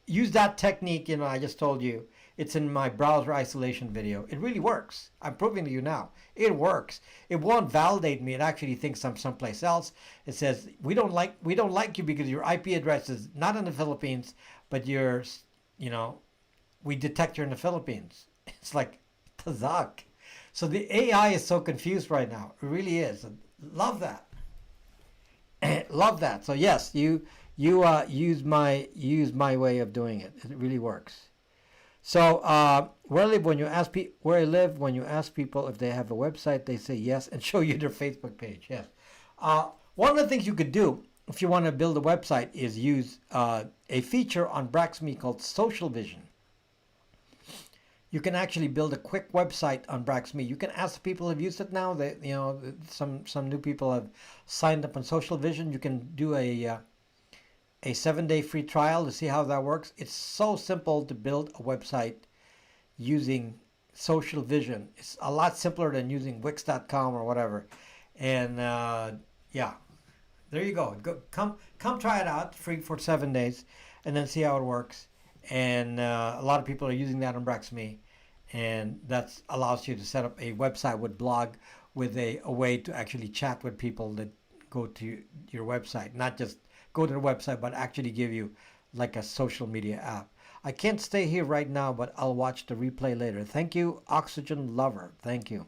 use that technique. I just told you. It's in my browser isolation video. It really works. I'm proving to you now. It works. It won't validate me. It actually thinks I'm someplace else. It says we don't like you because your IP address is not in the Philippines, but we detect you're in the Philippines. It's like Tazak. So the AI is so confused right now. It really is. Love that. Love that. So yes, you use my way of doing it. It really works. So where I live, when you ask people if they have a website, they say yes and show you their Facebook page. Yes. One of the things you could do if you want to build a website is use a feature on Braxme called Social Vision. You can actually build a quick website on Braxme. You can ask people who've used it now. Some new people have signed up on Social Vision. You can do a 7-day free trial to see how that works. It's so simple to build a website using Social Vision. It's a lot simpler than using Wix.com or whatever. And there you go. Come try it out, free for 7 days, and then see how it works. and a lot of people are using that on BraxMe, and that allows you to set up a website with blog with a way to actually chat with people that go to your website, not just go to the website, but actually give you like a social media app. I can't stay here right now, but I'll watch the replay later. Thank you, Oxygen Lover. Thank you.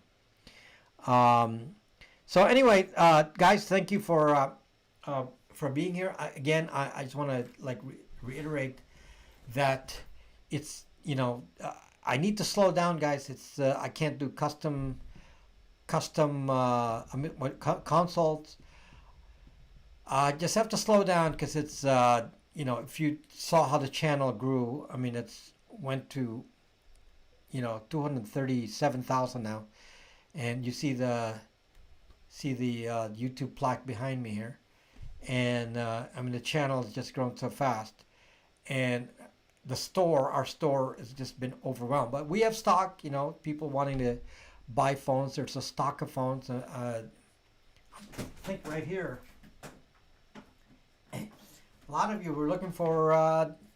So anyway, guys, thank you for being here. I just want to like reiterate that it's I need to slow down, guys. It's I can't do custom consults. I just have to slow down because it's if you saw how the channel grew, I mean it's went to 237,000 now, and you see the YouTube plaque behind me here, and I mean the channel has just grown so fast, and our store has just been overwhelmed. But we have stock, people wanting to buy phones. There's a stock of phones. I think right here, a lot of you were looking for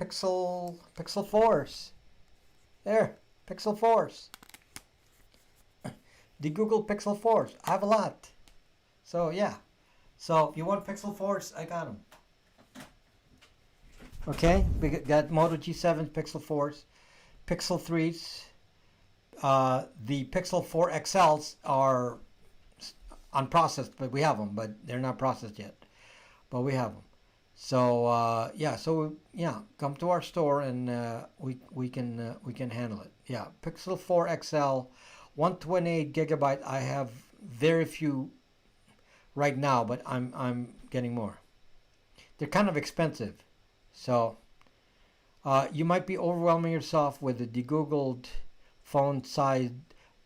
Pixel 4s. There, Pixel 4s. The Google Pixel 4s. I have a lot. So yeah. So if you want Pixel 4s, I got them. Okay, we got Moto G7 Pixel 4s, Pixel 3s. The Pixel 4 XLs are unprocessed, but we have them, but they're not processed yet. But we have them. So come to our store and we can handle it. Yeah, Pixel 4 XL, 128 gigabyte. I have very few right now, but I'm getting more. They're kind of expensive. So you might be overwhelming yourself with the de-Googled phone side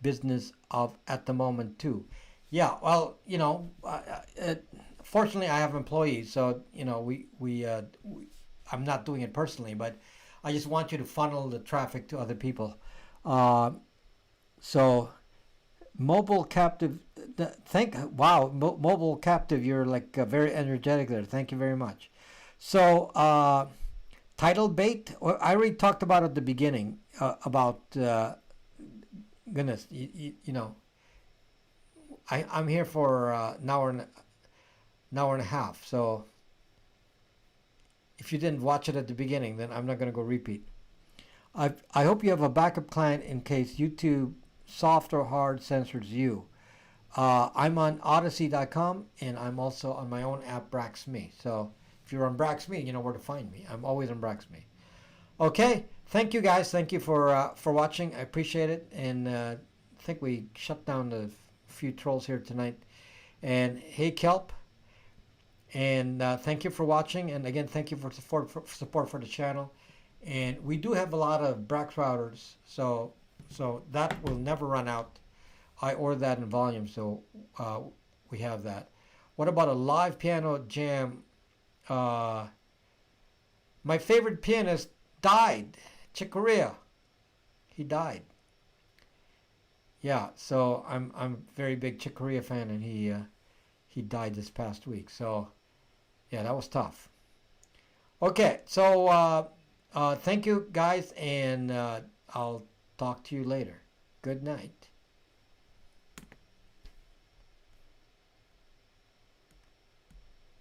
business of at the moment too. Yeah, well, fortunately I have employees, so I'm not doing it personally, but I just want you to funnel the traffic to other people. So Mobile Captive, Mobile Captive, you're like very energetic there. Thank you very much. So, title bait, I already talked about at the beginning about, goodness, I'm here for an hour and a half. So, if you didn't watch it at the beginning, then I'm not going to go repeat. I hope you have a backup client in case YouTube soft or hard censors you. I'm on Odyssey.com, and I'm also on my own app, BraxMe. So, if you're on BraxMe, you know where to find me. I'm always on BraxMe. Okay, thank you guys. Thank you for watching. I appreciate it. And I think we shut down a few trolls here tonight. And hey, Kelp. And thank you for watching. And again, thank you for support for the channel. And we do have a lot of Brax routers, so that will never run out. I ordered that in volume, so we have that. What about a live piano jam? My favorite pianist died. Chick Corea. He died. Yeah, so I'm a very big Chick Corea fan, and he died this past week. So yeah, that was tough. Okay, so thank you guys, and I'll talk to you later. Good night.